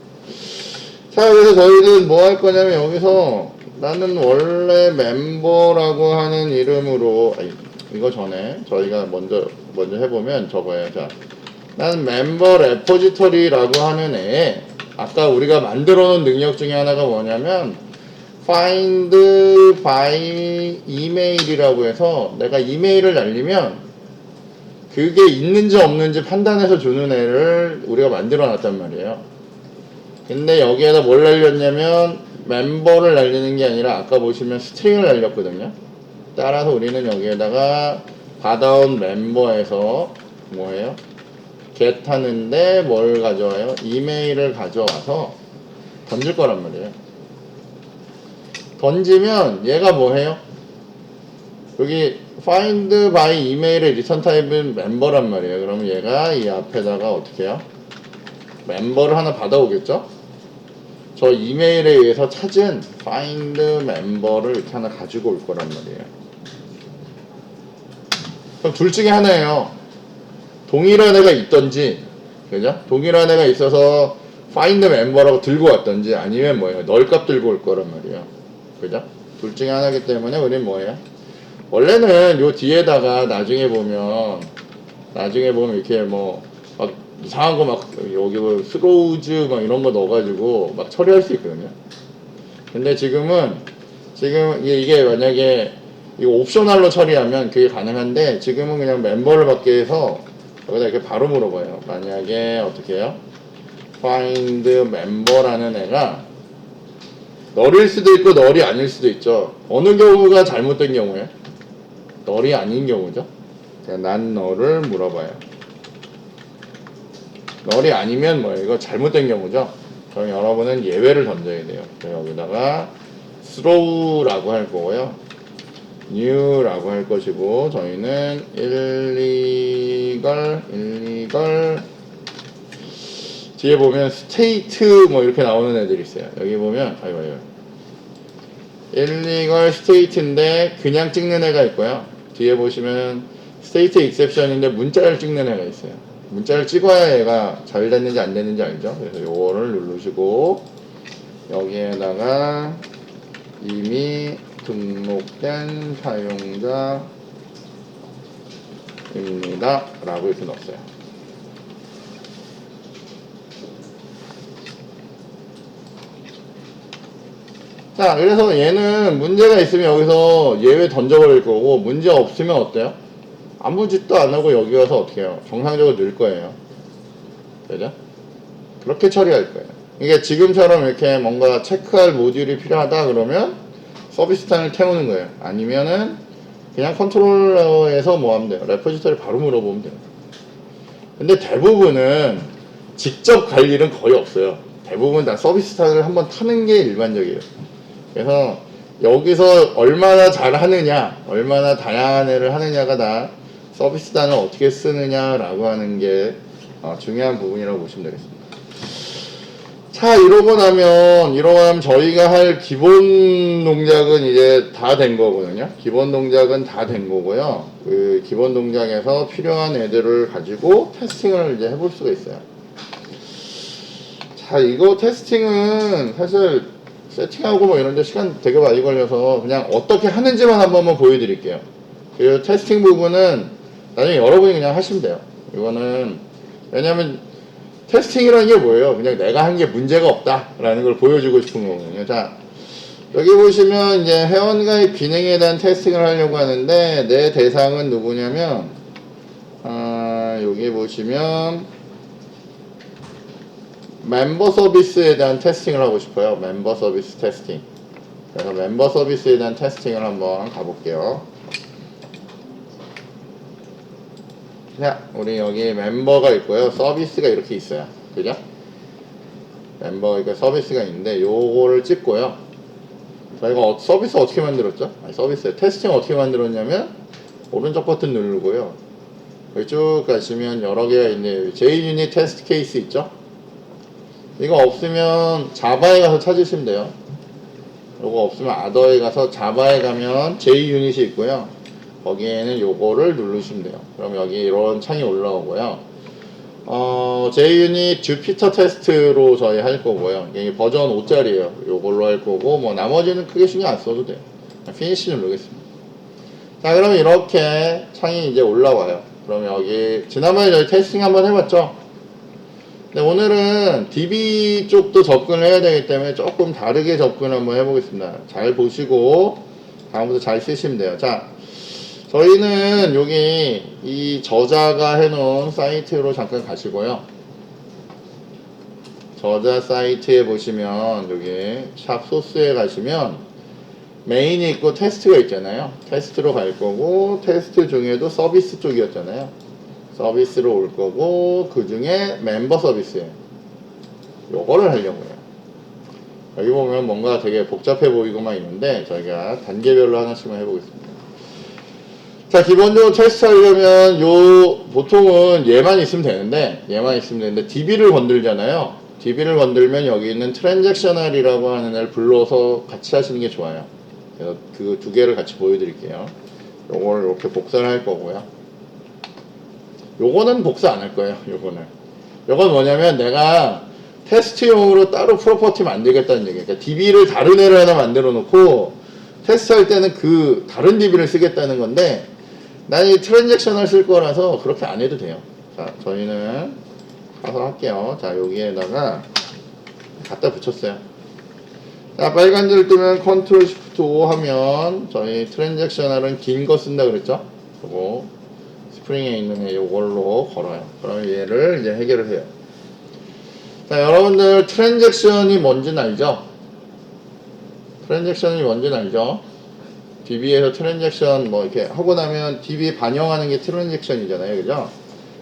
자, 그래서 저희는 뭐 할 거냐면 여기서 나는 원래 멤버라고 하는 이름으로, 이거 전에 저희가 먼저 해보면 저거예요. 자, 나는 멤버 레포지터리라고 하는 애에 아까 우리가 만들어 놓은 능력 중에 하나가 뭐냐면 find by email이라고 해서 내가 이메일을 날리면 그게 있는지 없는지 판단해서 주는 애를 우리가 만들어 놨단 말이에요. 근데 여기에다 뭘 날렸냐면 멤버를 날리는 게 아니라 아까 보시면 스트링을 날렸거든요. 따라서 우리는 여기에다가 받아온 멤버에서 뭐예요? get 하는데 뭘 가져와요? 이메일을 가져와서 던질 거란 말이에요. 던지면 얘가 뭐 해요? 여기 find by email의 return type은 멤버란 말이에요. 그러면 얘가 이 앞에다가 어떻게 해요? 멤버를 하나 받아오겠죠? 저 이메일에 의해서 찾은 find 멤버를 이렇게 하나 가지고 올 거란 말이에요. 그럼 둘 중에 하나예요. 동일한 애가 있던지, 그죠? 동일한 애가 있어서 find 멤버라고 들고 왔던지 아니면 뭐예요? 널값 들고 올 거란 말이에요. 그죠? 둘 중에 하나이기 때문에 우리는 뭐예요? 원래는 요 뒤에다가 나중에 보면 이렇게 뭐 막 이상한 거 막 여기 뭐 스로우즈 막 이런 거 넣어가지고 막 처리할 수 있거든요. 근데 지금 이게 만약에 이거 옵셔널로 처리하면 그게 가능한데 지금은 그냥 멤버를 받게 해서 여기다 이렇게 바로 물어봐요. 만약에 어떻게 해요? find member라는 애가 널일 수도 있고 널이 아닐 수도 있죠. 어느 경우가 잘못된 경우예요? 널이 아닌 경우죠. 난 너를 물어봐요. 널이 아니면 뭐예요? 이거 잘못된 경우죠. 그럼 여러분은 예외를 던져야 돼요. 여기다가 throw라고 할 거고요. new라고 할 것이고 저희는 illegal 뒤에 보면 state 뭐 이렇게 나오는 애들이 있어요. 여기 보면 illegal state인데 그냥 찍는 애가 있고요. 뒤에 보시면 state exception인데 문자를 찍는 애가 있어요. 문자를 찍어야 얘가 잘 됐는지 안 됐는지 알죠? 그래서 요거를 누르시고 여기에다가 이미 등록된 사용자입니다 라고 이렇게 넣었어요. 자, 그래서 얘는 문제가 있으면 여기서 예외 던져버릴 거고 문제 없으면 어때요? 아무 짓도 안 하고 여기 와서 어떻게 해요? 정상적으로 넣을 거예요. 그죠? 그렇게 처리할 거예요. 이게 지금처럼 이렇게 뭔가 체크할 모듈이 필요하다 그러면 서비스 탄을 태우는 거예요. 아니면은 그냥 컨트롤러에서 뭐 하면 돼요? 레포지터리 바로 물어보면 돼요. 근데 대부분은 직접 갈 일은 거의 없어요. 대부분 다 서비스 탄을 한번 타는 게 일반적이에요. 그래서 여기서 얼마나 잘 하느냐, 얼마나 다양한 애를 하느냐가 다 서비스 단을 어떻게 쓰느냐라고 하는 게 중요한 부분이라고 보시면 되겠습니다. 자, 이러고 나면 저희가 할 기본 동작은 이제 다 된 거거든요. 기본 동작은 다 된 거고요. 그 기본 동작에서 필요한 애들을 가지고 테스팅을 이제 해볼 수가 있어요. 자, 이거 테스팅은 사실 세팅하고 뭐 이런데 시간 되게 많이 걸려서 그냥 어떻게 하는지만 한번 보여드릴게요. 그 테스팅 부분은 나중에 여러분이 그냥 하시면 돼요. 이거는 왜냐면 테스팅이라는 게 뭐예요? 그냥 내가 한 게 문제가 없다라는 걸 보여주고 싶은 거거든요. 자, 여기 보시면 이제 회원가입 기능에 대한 테스팅을 하려고 하는데 내 대상은 누구냐면 여기 보시면 멤버 서비스에 대한 테스팅을 하고 싶어요. 멤버 서비스 테스팅. 그래서 멤버 서비스에 대한 테스팅을 한번 가볼게요. 자, 우리 여기 멤버가 있고요. 서비스가 이렇게 있어요. 그죠? 멤버가 있고 서비스가 있는데 요거를 찍고요. 저희가 서비스 어떻게 만들었죠? 서비스 테스팅 어떻게 만들었냐면 오른쪽 버튼 누르고요. 여기 쭉 가시면 여러 개가 있는데 JUnit 테스트 케이스 있죠? 이거 없으면 자바에 가서 찾으시면 돼요. 요거 없으면 아더에 가서 자바에 가면 JUnit이 있고요. 거기에는 요거를 누르시면 돼요. 그럼 여기 이런 창이 올라오고요. JUnit 주피터 테스트로 저희 할 거고요. 이게 버전 5짜리예요. 요걸로 할 거고 뭐 나머지는 크게 신경 안 써도 돼요. 피니시 누르겠습니다. 자, 그럼 이렇게 창이 이제 올라와요. 그럼 여기 지난번에 저희 테스팅 한번 해봤죠? 근데 오늘은 DB 쪽도 접근을 해야 되기 때문에 조금 다르게 접근을 한번 해보겠습니다. 잘 보시고 다음부터 잘 쓰시면 돼요. 자, 저희는 여기 이 저자가 해놓은 사이트로 잠깐 가시고요. 저자 사이트에 보시면 여기 샵 소스에 가시면 메인이 있고 테스트가 있잖아요. 테스트로 갈 거고 테스트 중에도 서비스 쪽이었잖아요. 서비스로 올 거고 그 중에 멤버 서비스에 요거를 하려고 해요. 여기 보면 뭔가 되게 복잡해 보이고만 있는데 저희가 단계별로 하나씩만 해보겠습니다. 자, 기본적으로 테스트 하려면 보통은 얘만 있으면 되는데 DB를 건들잖아요. DB를 건들면 여기 있는 트랜잭셔널이라고 하는 애를 불러서 같이 하시는 게 좋아요. 그래서 그 두 개를 같이 보여드릴게요. 요걸 이렇게 복사를 할 거고요. 요거는 복사 안 할 거예요. 요건 뭐냐면 내가 테스트용으로 따로 프로퍼티 만들겠다는 얘기예요. 그러니까 DB를 다른 애를 하나 만들어 놓고 테스트할 때는 그 다른 DB를 쓰겠다는 건데 난 이 트랜잭션을 쓸 거라서 그렇게 안 해도 돼요. 자, 저희는 가서 할게요. 자, 여기에다가 갖다 붙였어요. 자, 빨간 줄 뜨면 컨트롤 시프트 O 하면 저희 트랜잭셔널은 긴 거 쓴다 그랬죠? 그리고 스프링에 있는 애 요걸로 걸어요. 그럼 얘를 이제 해결을 해요. 자, 여러분들 트랜잭션이 뭔지는 알죠? 트랜잭션이 뭔지는 알죠? DB에서 트랜잭션 뭐 이렇게 하고 나면 DB에 반영하는 게 트랜잭션이잖아요. 그죠?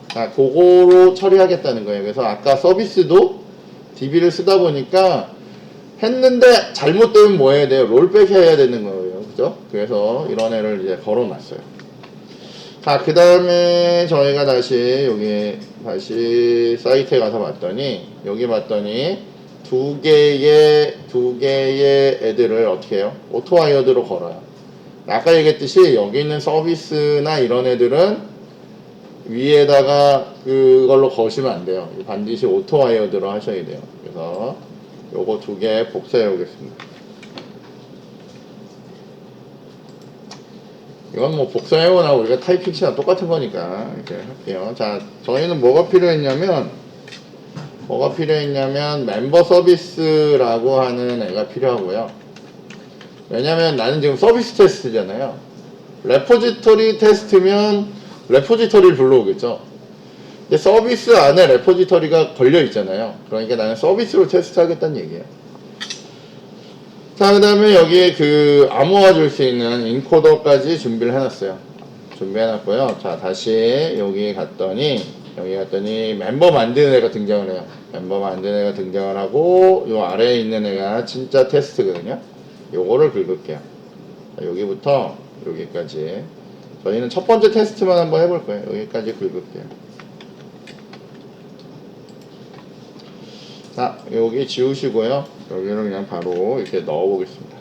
자, 그거로 처리하겠다는 거예요. 그래서 아까 서비스도 DB를 쓰다 보니까 했는데 잘못되면 뭐 해야 돼요? 롤백 해야 되는 거예요. 그죠? 그래서 이런 애를 이제 걸어 놨어요. 자, 그 다음에 저희가 다시 사이트에 가서 봤더니 여기 봤더니 두 개의 애들을 어떻게 해요? 오토와이어드로 걸어요. 아까 얘기했듯이 여기 있는 서비스나 이런 애들은 위에다가 그걸로 거시면 안 돼요. 반드시 오토와이어드로 하셔야 돼요. 그래서 요거 두 개 복사해 오겠습니다. 이건 뭐 복사해오나 우리가 타이핑치나 똑같은 거니까 이렇게 할게요. 자, 저희는 뭐가 필요했냐면 멤버 서비스라고 하는 애가 필요하고요. 왜냐면 나는 지금 서비스 테스트잖아요. 레포지터리 테스트면 레포지터리를 불러오겠죠. 근데 서비스 안에 레포지터리가 걸려 있잖아요. 그러니까 나는 서비스로 테스트 하겠다는 얘기예요. 자, 그 다음에 여기에 암호화 줄 수 있는 인코더까지 준비를 해놨어요. 준비해놨고요. 자, 다시 여기 갔더니 멤버 만드는 애가 등장을 해요. 멤버 만드는 애가 등장을 하고 요 아래에 있는 애가 진짜 테스트거든요. 요거를 긁을게요. 자, 여기부터 여기까지 저희는 첫 번째 테스트만 한번 해볼 거예요. 여기까지 긁을게요. 자, 여기 지우시고요. 여기를 그냥 바로 이렇게 넣어 보겠습니다.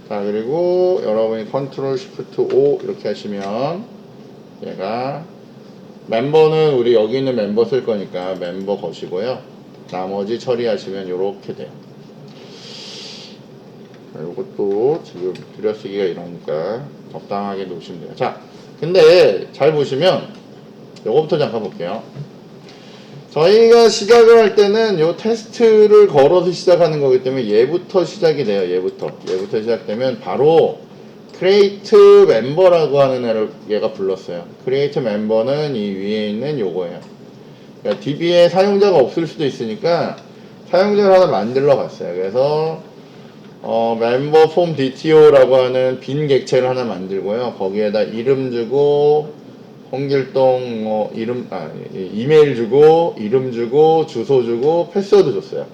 자, 그리고 여러분이 컨트롤 시프트 O 이렇게 하시면 얘가 멤버는 우리 여기 있는 멤버 쓸 거니까 멤버 거시고요. 나머지 처리하시면 이렇게 돼요. 자, 이것도 지금 들여쓰기가 이러니까 적당하게 놓으시면 돼요. 자, 근데 잘 보시면 요거부터 잠깐 볼게요. 저희가 시작을 할 때는 요 테스트를 걸어서 시작하는 거기 때문에 얘부터 시작이 돼요. 얘부터 시작되면 바로 create member라고 하는 애를 얘가 불렀어요. create member는 이 위에 있는 요거예요. 그러니까 DB에 사용자가 없을 수도 있으니까 사용자를 하나 만들러 갔어요. 그래서 member form DTO라고 하는 빈 객체를 하나 만들고요. 거기에다 이름 주고 홍길동 이메일 주고 이름 주고 주소 주고 패스워드 줬어요.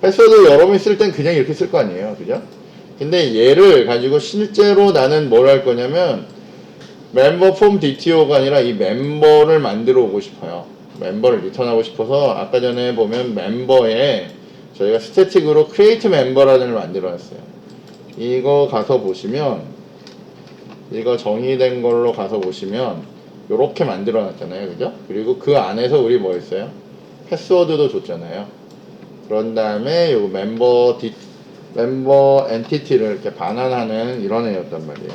패스워드 여러분이 쓸 땐 그냥 이렇게 쓸 거 아니에요, 그죠? 근데 얘를 가지고 실제로 나는 뭘 할 거냐면 멤버 폼 DTO가 아니라 이 멤버를 만들어 오고 싶어요. 멤버를 리턴하고 싶어서 아까 전에 보면 멤버에 저희가 스태틱으로 create member라는 걸 만들어 놨어요. 이거 가서 보시면 이거 정의된 걸로 가서 보시면 요렇게 만들어 놨잖아요, 그죠? 그리고 그 안에서 우리 뭐 했어요? 패스워드도 줬잖아요. 그런 다음에 요 멤버 엔티티를 이렇게 반환하는 이런 애였단 말이에요.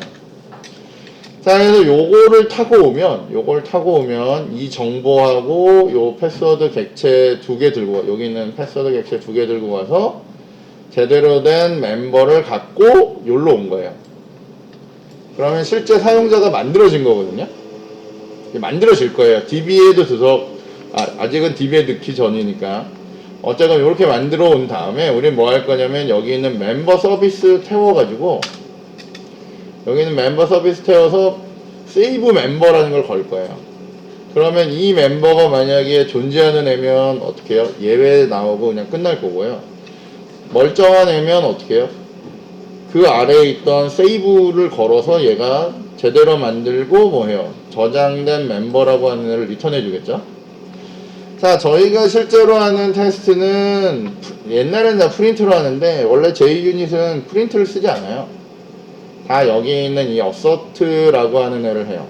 자, 그래서 요걸 타고 오면 이 정보하고 요 패스워드 객체 2개 들고, 여기 있는 패스워드 객체 2개 들고 가서 제대로 된 멤버를 갖고 여기로 온 거예요. 그러면 실제 사용자가 만들어진 거거든요. 만들어질 거예요. DB에도 아직은 DB에 넣기 전이니까. 어쨌건 이렇게 만들어 온 다음에 우리 뭐 할 거냐면 여기 있는 멤버 서비스 태워가지고 여기는 멤버 서비스 태워서 세이브 멤버라는 걸 걸 거예요. 그러면 이 멤버가 만약에 존재하는 애면 어떻게 해요? 예외 나오고 그냥 끝날 거고요. 멀쩡한 애면 어떻게 해요? 그 아래에 있던 세이브를 걸어서 얘가 제대로 만들고 뭐 해요? 저장된 멤버라고 하는 애를 리턴해 주겠죠? 자, 저희가 실제로 하는 테스트는 옛날에는 다 프린트로 하는데 원래 JUnit은 프린트를 쓰지 않아요. 다 여기 있는 이 assert라고 하는 애를 해요.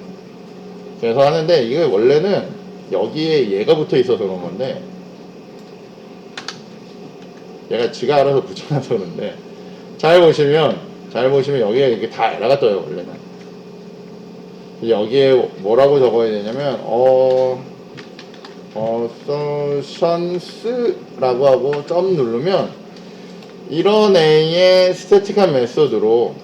그래서 하는데 이게 원래는 여기에 얘가 붙어 있어서 그런 건데 얘가 지가 알아서 붙여놔서 그런데 잘 보시면 여기에 이렇게 다 에러가 떠요. 원래는 여기에 뭐라고 적어야 되냐면 assertions라고 하고 점 누르면 이런 A의 스태틱한 메소드로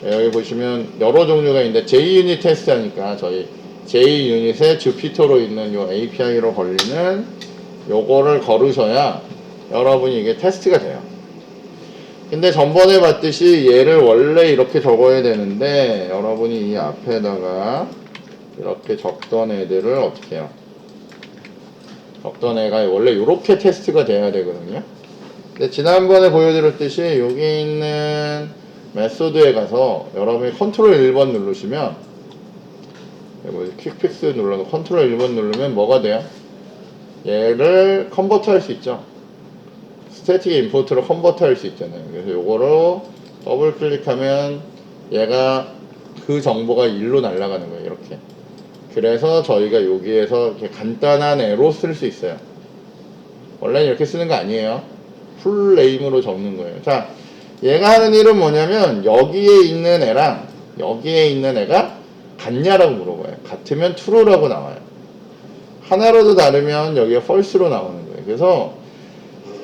여기 보시면 여러 종류가 있는데 JUnit 테스트 하니까 저희 JUnit의 주피터로 있는 요 API로 걸리는 요거를 걸으셔야 여러분이 이게 테스트가 돼요. 근데 전번에 봤듯이 얘를 원래 이렇게 적어야 되는데 여러분이 이 앞에다가 이렇게 적던 애들을 어떻게 해요? 적던 애가 원래 이렇게 테스트가 돼야 되거든요. 근데 지난번에 보여드렸듯이 여기 있는 메소드에 가서 여러분이 컨트롤 1번 누르시면 퀵픽스 눌러서 컨트롤 1번 누르면 뭐가 돼요? 얘를 컨버트 할 수 있죠. 스태틱 임포트로 컨버트 할 수 있잖아요. 그래서 요거로 더블 클릭하면 얘가 그 정보가 일로 날아가는 거예요. 이렇게. 그래서 저희가 여기에서 이렇게 간단한 애로 쓸 수 있어요. 원래는 이렇게 쓰는 거 아니에요. 풀 네임으로 적는 거예요. 자, 얘가 하는 일은 뭐냐면 여기에 있는 애랑 여기에 있는 애가 같냐라고 물어봐요. 같으면 true라고 나와요. 하나라도 다르면 여기가 false로 나오는 거예요. 그래서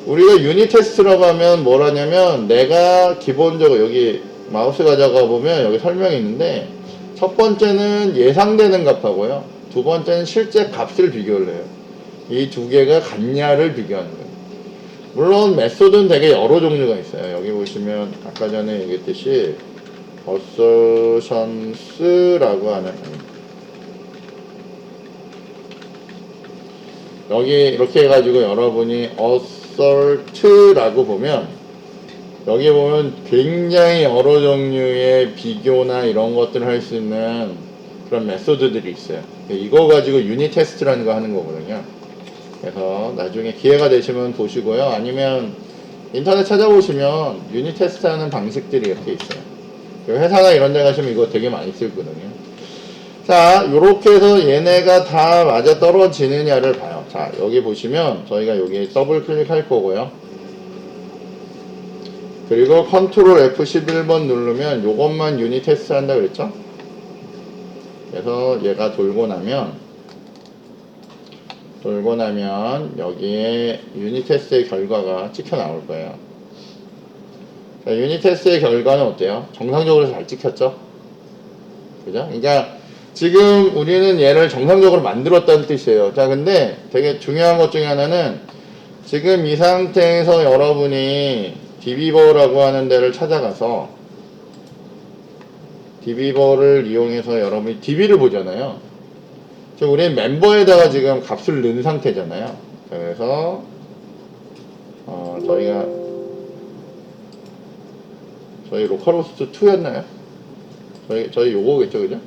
우리가 유닛 테스트라고 하면 뭘 하냐면 내가 기본적으로 여기 마우스 가져가 보면 여기 설명이 있는데 첫 번째는 예상되는 값하고요. 두 번째는 실제 값을 비교를 해요. 이 두 개가 같냐를 비교하는 거예요. 물론 메소드는 되게 여러 종류가 있어요. 여기 보시면 아까 전에 얘기했듯이 assertions라고 하는 여기 이렇게 해가지고 여러분이 assert라고 보면 여기 보면 굉장히 여러 종류의 비교나 이런 것들을 할 수 있는 그런 메소드들이 있어요. 이거 가지고 유닛 테스트라는 거 하는 거거든요. 그래서 나중에 기회가 되시면 보시고요. 아니면 인터넷 찾아보시면 유닛 테스트 하는 방식들이 이렇게 있어요. 회사나 이런 데 가시면 이거 되게 많이 쓰거든요. 자, 요렇게 해서 얘네가 다 맞아 떨어지느냐를 봐요. 자, 여기 보시면 저희가 여기 더블 클릭할 거고요. 그리고 컨트롤 F11번 누르면 요것만 유닛 테스트 한다 그랬죠? 그래서 얘가 돌고 나면 돌고 나면 여기에 유닛 테스트의 결과가 찍혀 나올 거예요. 자, 유닛 테스트의 결과는 어때요? 정상적으로 잘 찍혔죠? 그죠? 그러니까 지금 우리는 얘를 정상적으로 만들었다는 뜻이에요. 자, 근데 되게 중요한 것 중에 하나는 지금 이 상태에서 여러분이 디비버라고 하는 데를 찾아가서 디비버를 이용해서 여러분이 DB를 보잖아요. 지금 우리는 멤버에다가 지금 값을 넣은 상태잖아요. 그래서 저희 로컬호스트 2였나요? 저희 요거겠죠, 그죠?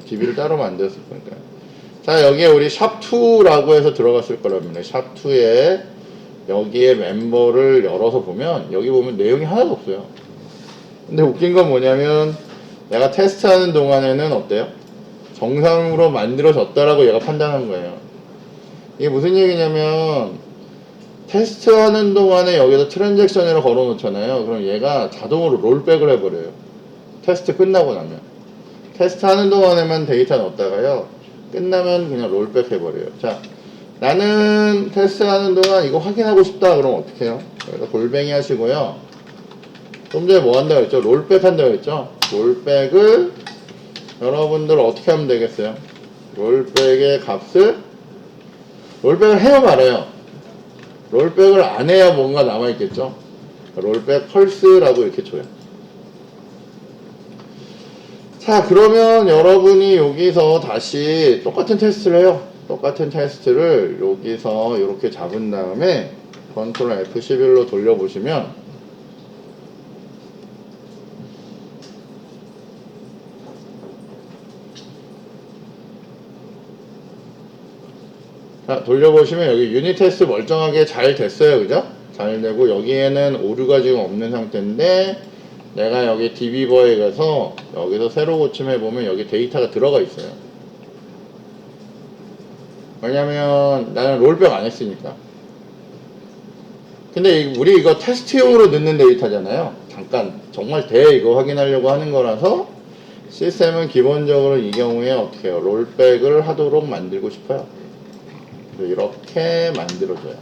DB를 따로 만들었을 거니까요. 자, 여기에 우리 샵2라고 해서 들어갔을 거랍니다. 샵2에 여기에 멤버를 열어서 보면 여기 보면 내용이 하나도 없어요. 근데 웃긴 건 뭐냐면 내가 테스트하는 동안에는 어때요? 정상으로 만들어졌다라고 얘가 판단한 거예요. 이게 무슨 얘기냐면 테스트하는 동안에 여기다 트랜잭션이라고 걸어 놓잖아요. 그럼 얘가 자동으로 롤백을 해버려요. 테스트 끝나고 나면. 테스트하는 동안에만 데이터 넣었다가요. 끝나면 그냥 롤백 해버려요. 자, 나는 테스트하는 동안 이거 확인하고 싶다. 그럼 어떻게 해요? 여기다 골뱅이 하시고요. 좀 전에 뭐 한다고 했죠? 롤백 한다고 했죠? 롤백을 여러분들 어떻게 하면 되겠어요? 롤백의 값을 롤백을 해요 말아요? 롤백을 안 해야 뭔가 남아있겠죠? 롤백 펄스라고 이렇게 줘요. 자, 그러면 여러분이 여기서 다시 똑같은 테스트를 해요. 똑같은 테스트를 여기서 이렇게 잡은 다음에 컨트롤 F11로 돌려보시면 자, 돌려보시면 여기 유닛 테스트 멀쩡하게 잘 됐어요. 그죠? 잘 되고 여기에는 오류가 지금 없는 상태인데 내가 여기 디비버에 가서 여기서 새로 고침해보면 여기 데이터가 들어가 있어요. 왜냐면 나는 롤백 안 했으니까. 근데 우리 이거 테스트용으로 넣는 데이터잖아요. 잠깐 정말 이거 확인하려고 하는 거라서 시스템은 기본적으로 이 경우에 어떻게 해요? 롤백을 하도록 만들고 싶어요. 이렇게 만들어줘요.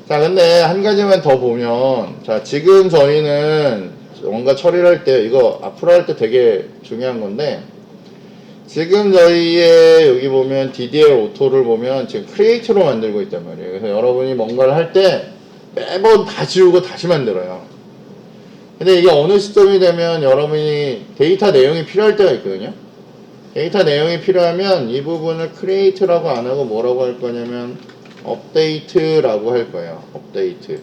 자, 근데 한 가지만 더 보면, 자, 지금 저희는 뭔가 처리를 할 때, 이거 앞으로 할 때 되게 중요한 건데, 지금 저희의 여기 보면 DDL 오토를 보면 지금 크리에이트로 만들고 있단 말이에요. 그래서 여러분이 뭔가를 할 때 매번 다 지우고 다시 만들어요. 근데 이게 어느 시점이 되면 여러분이 데이터 내용이 필요할 때가 있거든요. 데이터 내용이 필요하면 이 부분을 create라고 안 하고 뭐라고 할 거냐면 update라고 할 거예요. update.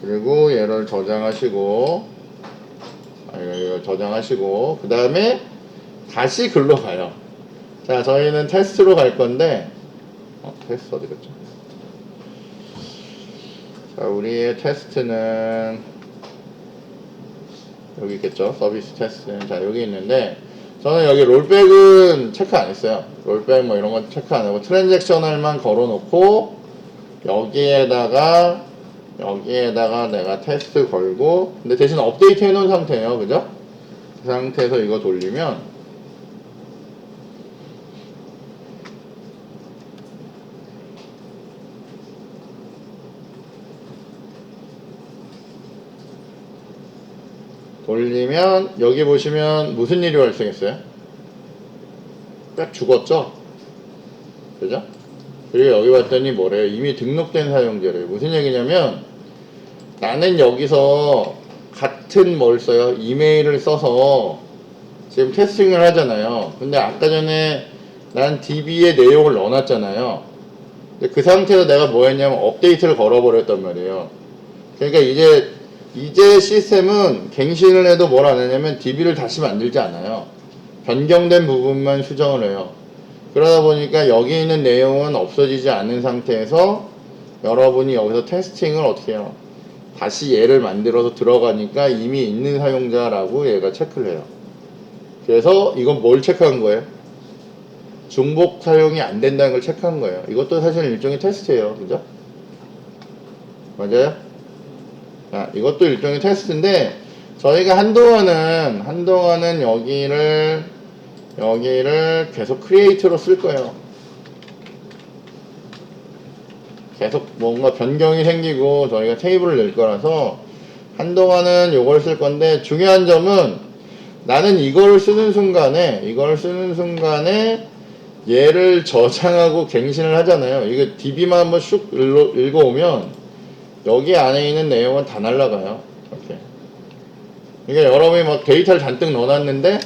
그리고 얘를 저장하시고 그 다음에 다시 글로 가요. 자, 저희는 테스트로 갈 건데 테스트 어디 갔죠? 자, 우리의 테스트는 여기 있겠죠? 서비스 테스트는. 자, 여기 있는데 저는 여기 롤백은 체크 안 했어요. 롤백 뭐 이런 건 체크 안 하고 트랜잭셔널만 걸어 놓고 여기에다가 내가 테스트 걸고 근데 대신 업데이트 해 놓은 상태예요. 그죠? 그 상태에서 이거 돌리면 여기 보시면 무슨 일이 발생했어요? 딱 죽었죠? 그죠? 그리고 여기 봤더니 뭐래요? 이미 등록된 사용자래요. 무슨 얘기냐면 나는 여기서 같은 뭘 써요? 이메일을 써서 지금 테스팅을 하잖아요. 근데 아까 전에 난 DB의 내용을 넣어놨잖아요. 근데 그 상태에서 내가 뭐 했냐면 업데이트를 걸어버렸단 말이에요. 그러니까 이제 시스템은 갱신을 해도 뭘 안 하냐면 DB를 다시 만들지 않아요. 변경된 부분만 수정을 해요. 그러다 보니까 여기 있는 내용은 없어지지 않은 상태에서 여러분이 여기서 테스팅을 어떻게 해요? 다시 얘를 만들어서 들어가니까 이미 있는 사용자라고 얘가 체크를 해요. 그래서 이건 뭘 체크한 거예요? 중복 사용이 안 된다는 걸 체크한 거예요. 이것도 사실 일종의 테스트예요. 그죠? 맞아요? 자, 이것도 일종의 테스트인데 저희가 한동안은 여기를 계속 크리에이트로 쓸 거예요. 계속 뭔가 변경이 생기고 저희가 테이블을 낼 거라서 한동안은 이걸 쓸 건데, 중요한 점은 나는 이걸 쓰는 순간에 얘를 저장하고 갱신을 하잖아요. 이거 DB만 한번 슉 읽어오면 여기 안에 있는 내용은 다 날라가요. 이렇게. 그러니까 여러분이 막 데이터를 잔뜩 넣어놨는데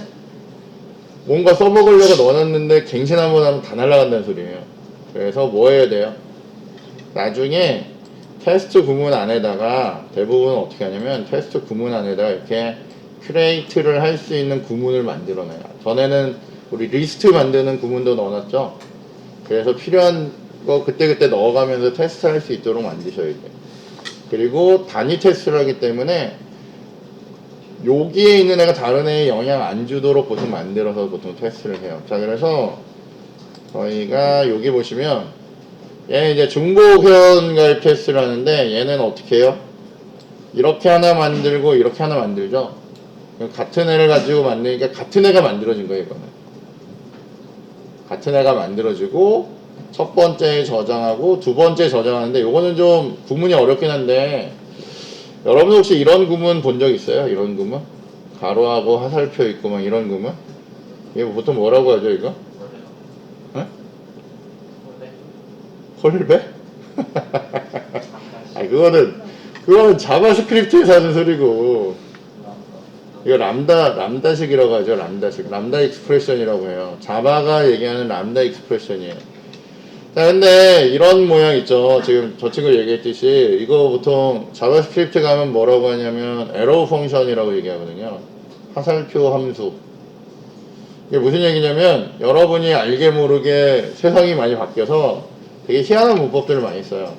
뭔가 써먹으려고 넣어놨는데 갱신 한번 하면 다 날라간다는 소리예요. 그래서 뭐 해야 돼요? 나중에 테스트 구문 안에다가 대부분 어떻게 하냐면 테스트 구문 안에다가 이렇게 크리에이트를 할 수 있는 구문을 만들어내요. 전에는 우리 리스트 만드는 구문도 넣어놨죠. 그래서 필요한 거 그때그때 넣어가면서 테스트할 수 있도록 만드셔야 돼요. 그리고 단위 테스트를 하기 때문에 여기에 있는 애가 다른 애에 영향 안 주도록 보통 만들어서 보통 테스트를 해요. 자, 그래서 저희가 여기 보시면 얘는 이제 중복 회원 가입 테스트를 하는데 얘는 어떻게 해요? 이렇게 하나 만들고 이렇게 하나 만들죠. 같은 애를 가지고 만드니까 같은 애가 만들어진 거예요. 이거는 같은 애가 만들어지고 첫 번째 저장하고 두 번째 저장하는데 요거는 좀 구문이 어렵긴 한데, 여러분 혹시 이런 구문 본 적 있어요? 이런 구문? 가로하고 화살표 있고 막 이런 구문? 이게 보통 뭐라고 하죠 이거? 응? 콜백? 아, 그거는 자바스크립트에서 하는 소리고, 이거 람다식이라고 하죠. 람다식. 람다 익스프레션이라고 해요. 자바가 얘기하는 람다 익스프레션이에요. 자, 근데 이런 모양 있죠. 지금 저 친구 얘기했듯이 이거 보통 자바스크립트 가면 뭐라고 하냐면 에러 펑션이라고 얘기하거든요. 화살표 함수. 이게 무슨 얘기냐면 여러분이 알게 모르게 세상이 많이 바뀌어서 되게 희한한 문법들을 많이 써요.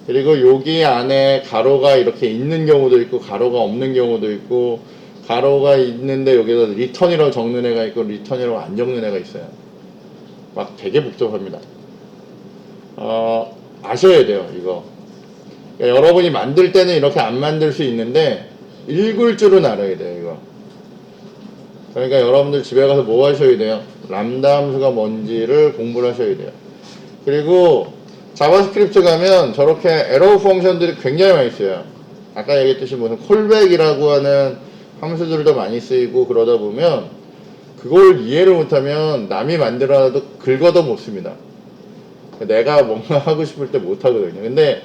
그리고 여기 안에 가로가 이렇게 있는 경우도 있고 가로가 없는 경우도 있고, 가로가 있는데 여기서 리턴이라고 적는 애가 있고 리턴이라고 안 적는 애가 있어요. 막 되게 복잡합니다. 아셔야 돼요 이거. 그러니까 여러분이 만들 때는 이렇게 안 만들 수 있는데 읽을 줄은 알아야 돼요 이거. 그러니까 여러분들 집에 가서 뭐 하셔야 돼요? 람다 함수가 뭔지를 공부를 하셔야 돼요. 그리고 자바스크립트 가면 저렇게 에러 펑션들이 굉장히 많이 쓰여요. 아까 얘기했듯이 무슨 콜백이라고 하는 함수들도 많이 쓰이고, 그러다 보면 그걸 이해를 못하면 남이 만들어놔도 긁어도 못 씁니다. 내가 뭔가 하고 싶을 때 못 하거든요. 근데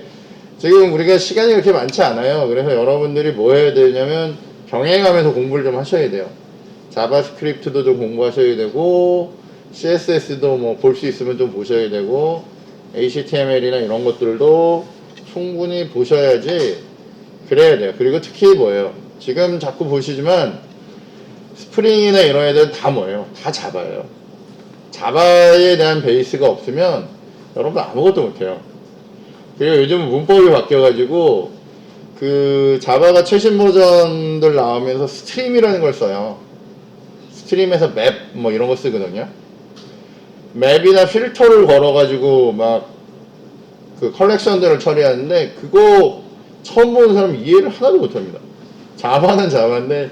지금 우리가 시간이 그렇게 많지 않아요. 그래서 여러분들이 뭐 해야 되냐면 병행하면서 공부를 좀 하셔야 돼요. 자바스크립트도 좀 공부하셔야 되고, CSS도 뭐 볼 수 있으면 좀 보셔야 되고, HTML이나 이런 것들도 충분히 보셔야지 그래야 돼요. 그리고 특히 뭐예요? 지금 자꾸 보시지만 스프링이나 이런 애들은 다 뭐예요? 다 자바예요. 자바에 대한 베이스가 없으면 여러분 아무것도 못해요. 그리고 요즘은 문법이 바뀌어가지고 그 자바가 최신 버전들 나오면서 스트림이라는 걸 써요. 스트림에서 맵 뭐 이런 거 쓰거든요. 맵이나 필터를 걸어가지고 막 그 컬렉션들을 처리하는데, 그거 처음 보는 사람은 이해를 하나도 못합니다. 자바는 자바인데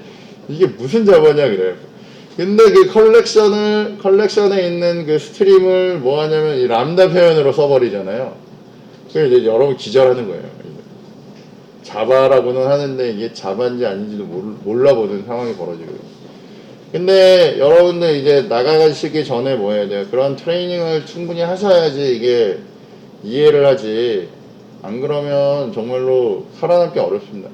이게 무슨 자바냐 그래요. 근데 그 컬렉션에 있는 그 스트림을 뭐 하냐면 이 람다 표현으로 써버리잖아요. 그래서 이제 여러분 기절하는 거예요. 자바라고는 하는데 이게 자바인지 아닌지도 몰라보는 상황이 벌어지거든요. 근데 여러분들 이제 나가시기 전에 뭐 해야 돼요? 그런 트레이닝을 충분히 하셔야지 이게 이해를 하지. 안 그러면 정말로 살아남기 어렵습니다.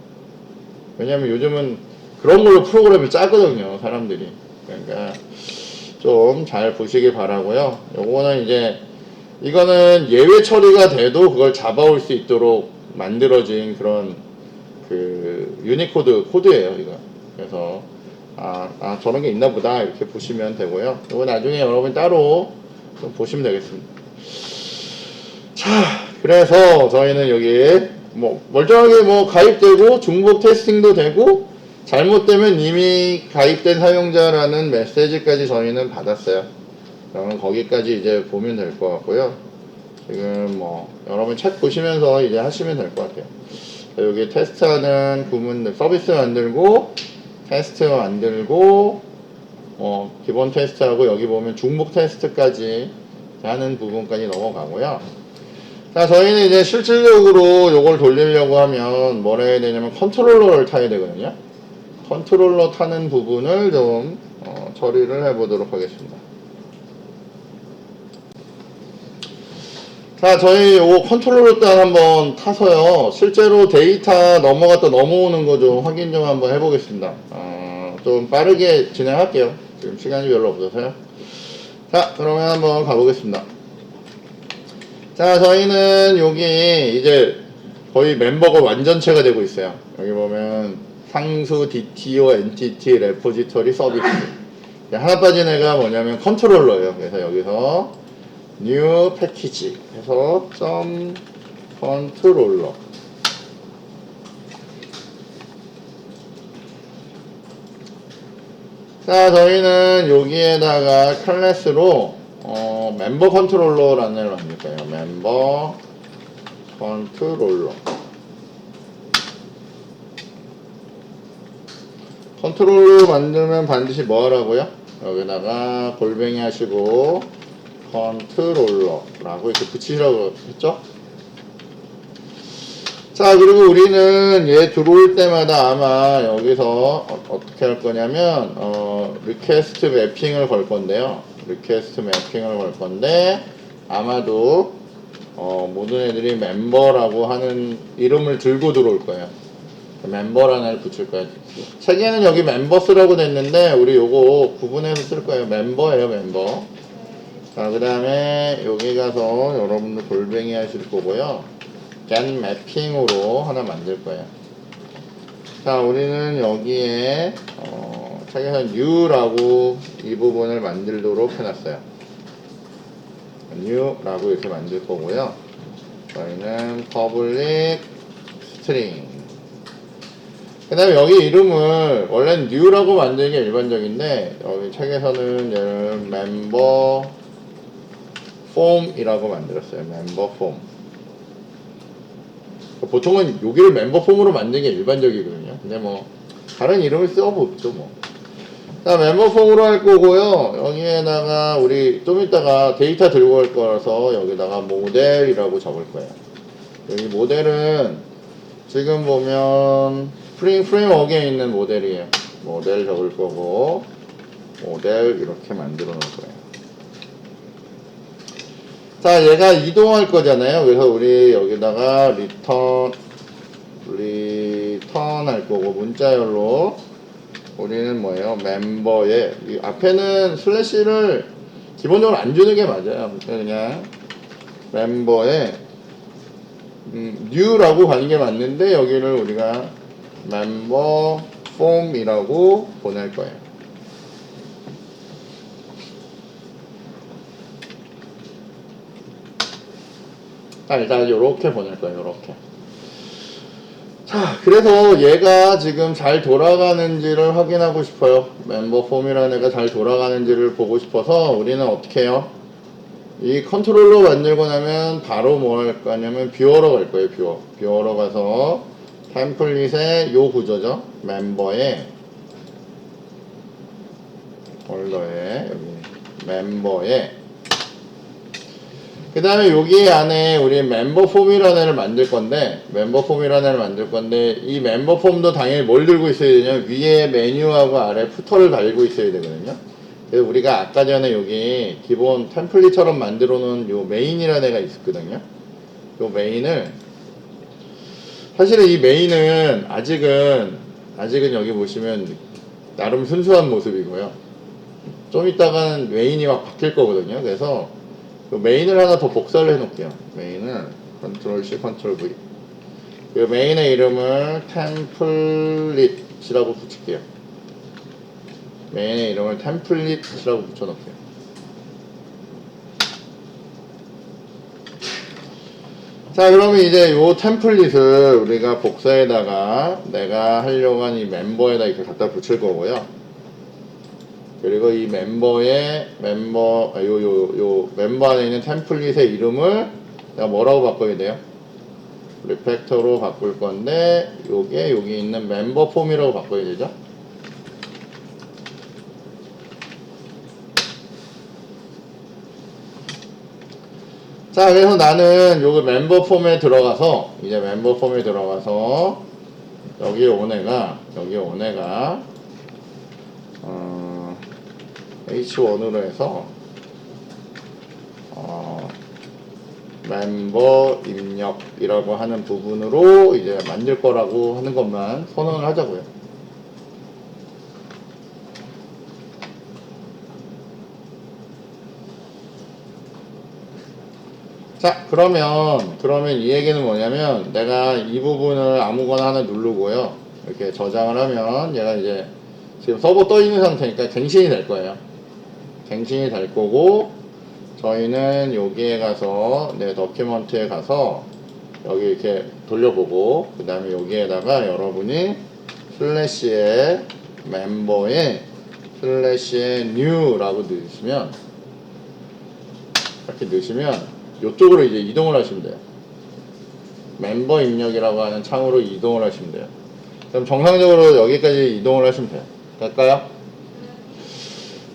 왜냐면 요즘은 그런 걸로 프로그램을 짜거든요, 사람들이. 그러니까 좀 잘 보시길 바라고요. 요거는 이제 이거는 예외 처리가 돼도 그걸 잡아올 수 있도록 만들어진 그런 그 코드예요, 이거. 그래서 저런 게 있나 보다 이렇게 보시면 되고요. 이거 나중에 여러분 따로 좀 보시면 되겠습니다. 자, 그래서 저희는 여기 뭐 멀쩡하게 뭐 가입되고 중복 테스팅도 되고, 잘못되면 이미 가입된 사용자라는 메시지까지 저희는 받았어요. 그러면 거기까지 이제 보면 될 것 같고요. 지금 뭐 여러분 책 보시면서 이제 하시면 될 것 같아요. 여기 테스트하는 부분들, 서비스 만들고 테스트 만들고 기본 테스트하고 여기 보면 중복 테스트까지 하는 부분까지 넘어가고요. 자, 저희는 이제 실질적으로 요걸 돌리려고 하면 뭘 해야 되냐면 컨트롤러를 타야 되거든요. 컨트롤러 타는 부분을 좀 처리를 해보도록 하겠습니다. 자, 저희 요 컨트롤러 일단 한번 타서요. 실제로 데이터 넘어갔다 넘어오는 거 좀 확인 좀 한번 해보겠습니다. 좀 빠르게 진행할게요. 지금 시간이 별로 없어서요. 자, 그러면 한번 가보겠습니다. 자, 저희는 여기 이제 거의 멤버가 완전체가 되고 있어요. 여기 보면 상수, DTO, 엔티티, 레포지터리, 서비스. 하나 빠진 애가 뭐냐면 컨트롤러예요. 그래서 여기서 new 패키지 해서 점 컨트롤러. 자, 저희는 여기에다가 클래스로 멤버 컨트롤러라는 애를 만들 거예요. 멤버 컨트롤러. 컨트롤러 만들면 반드시 뭐 하라고요? 여기다가 골뱅이 하시고 컨트롤러라고 이렇게 붙이시라고 했죠? 자, 그리고 우리는 얘 들어올 때마다 아마 여기서 어떻게 할 거냐면 리퀘스트 매핑을 걸 건데요. 리퀘스트 매핑을 걸 건데 아마도 모든 애들이 멤버라고 하는 이름을 들고 들어올 거예요. 멤버라는 애를 붙일 거예요. 책에는 여기 멤버스라고 됐는데 우리 요거 구분해서 쓸 거예요. 멤버예요, 멤버. 자, 그 다음에 여기 가서 여러분들 골뱅이 하실 거고요. get 매핑으로 하나 만들 거예요. 자, 우리는 여기에 책에서 new라고 이 부분을 만들도록 해놨어요. new라고 이렇게 만들 거고요. 저희는 public string. 그 다음에 여기 이름을 원래는 new라고 만드는 게 일반적인데 여기 책에서는 얘를 member form이라고 만들었어요. member form. 보통은 여기를 멤버 폼으로 만드는 게 일반적이거든요. 근데 뭐 다른 이름을 써보죠 뭐. 자, 멤버 폼으로 할 거고요. 여기에다가 우리 좀 이따가 데이터 들고 갈 거라서 여기다가 모델이라고 적을 거예요. 여기 모델은 지금 보면 프레임워크에 있는 모델이에요. 모델 적을 거고 모델 이렇게 만들어 놓을 거예요. 자, 얘가 이동할 거잖아요. 그래서 우리 여기다가 리턴 할 거고 문자열로 우리는 뭐예요? 멤버에 이 앞에는 슬래시를 기본적으로 안 주는 게 맞아요. 그냥 멤버에 new라고 가는 게 맞는데 여기를 우리가 멤버 form이라고 보낼 거예요. 일단 이렇게 보낼 거예요. 이렇게. 자, 그래서 얘가 지금 잘 돌아가는지를 확인하고 싶어요. 멤버 폼이라는 애가 잘 돌아가는지를 보고 싶어서 우리는 어떻게 해요? 이 컨트롤러 만들고 나면 바로 뭐 할 거냐면 뷰어로 갈 거예요. 뷰어로 가서 템플릿의 요 구조죠. 멤버에 폴더에 여기 멤버에 그 다음에 여기 안에 우리 멤버 폼이라는 애를 만들 건데 이 멤버 폼도 당연히 뭘 들고 있어야 되냐면 위에 메뉴하고 아래 푸터를 달고 있어야 되거든요. 그래서 우리가 아까 전에 여기 기본 템플릿처럼 만들어 놓은 요 메인이라는 애가 있었거든요. 요 메인을 사실은 이 메인은 아직은 여기 보시면 나름 순수한 모습이고요. 좀 이따가는 메인이 막 바뀔 거거든요. 그래서 메인을 하나 더 복사를 해놓을게요. 메인을 컨트롤 C, 컨트롤 V. 그 메인의 이름을 템플릿이라고 붙일게요. 메인의 이름을 템플릿이라고 붙여놓을게요. 자, 그러면 이제 요 템플릿을 우리가 복사에다가 내가 하려고 하는 이 멤버에다 이렇게 갖다 붙일 거고요. 그리고 이 멤버 안에 있는 템플릿의 이름을 내가 뭐라고 바꿔야 돼요? 리팩터로 바꿀 건데 요게 여기 있는 멤버 폼이라고 바꿔야 되죠? 자, 그래서 나는 요거 멤버 폼에 들어가서, 이제 멤버 폼에 들어가서, 여기 온 애가, H1으로 해서, 멤버 입력이라고 하는 부분으로 이제 만들 거라고 하는 것만 선언을 하자고요. 자, 그러면 이 얘기는 뭐냐면 내가 이 부분을 아무거나 하나 누르고요. 이렇게 저장을 하면 얘가 이제 지금 서버 떠 있는 상태니까 갱신이 될 거예요. 갱신이 될 거고, 저희는 여기에 가서 내 더큐먼트에 가서 여기 이렇게 돌려보고, 그 다음에 여기에다가 여러분이 슬래시에 멤버에 슬래시에 new라고 넣으시면, 이렇게 넣으시면 이쪽으로 이제 이동을 하시면 돼요. 멤버 입력이라고 하는 창으로 이동을 하시면 돼요. 그럼 정상적으로 여기까지 이동을 하시면 돼요. 될까요?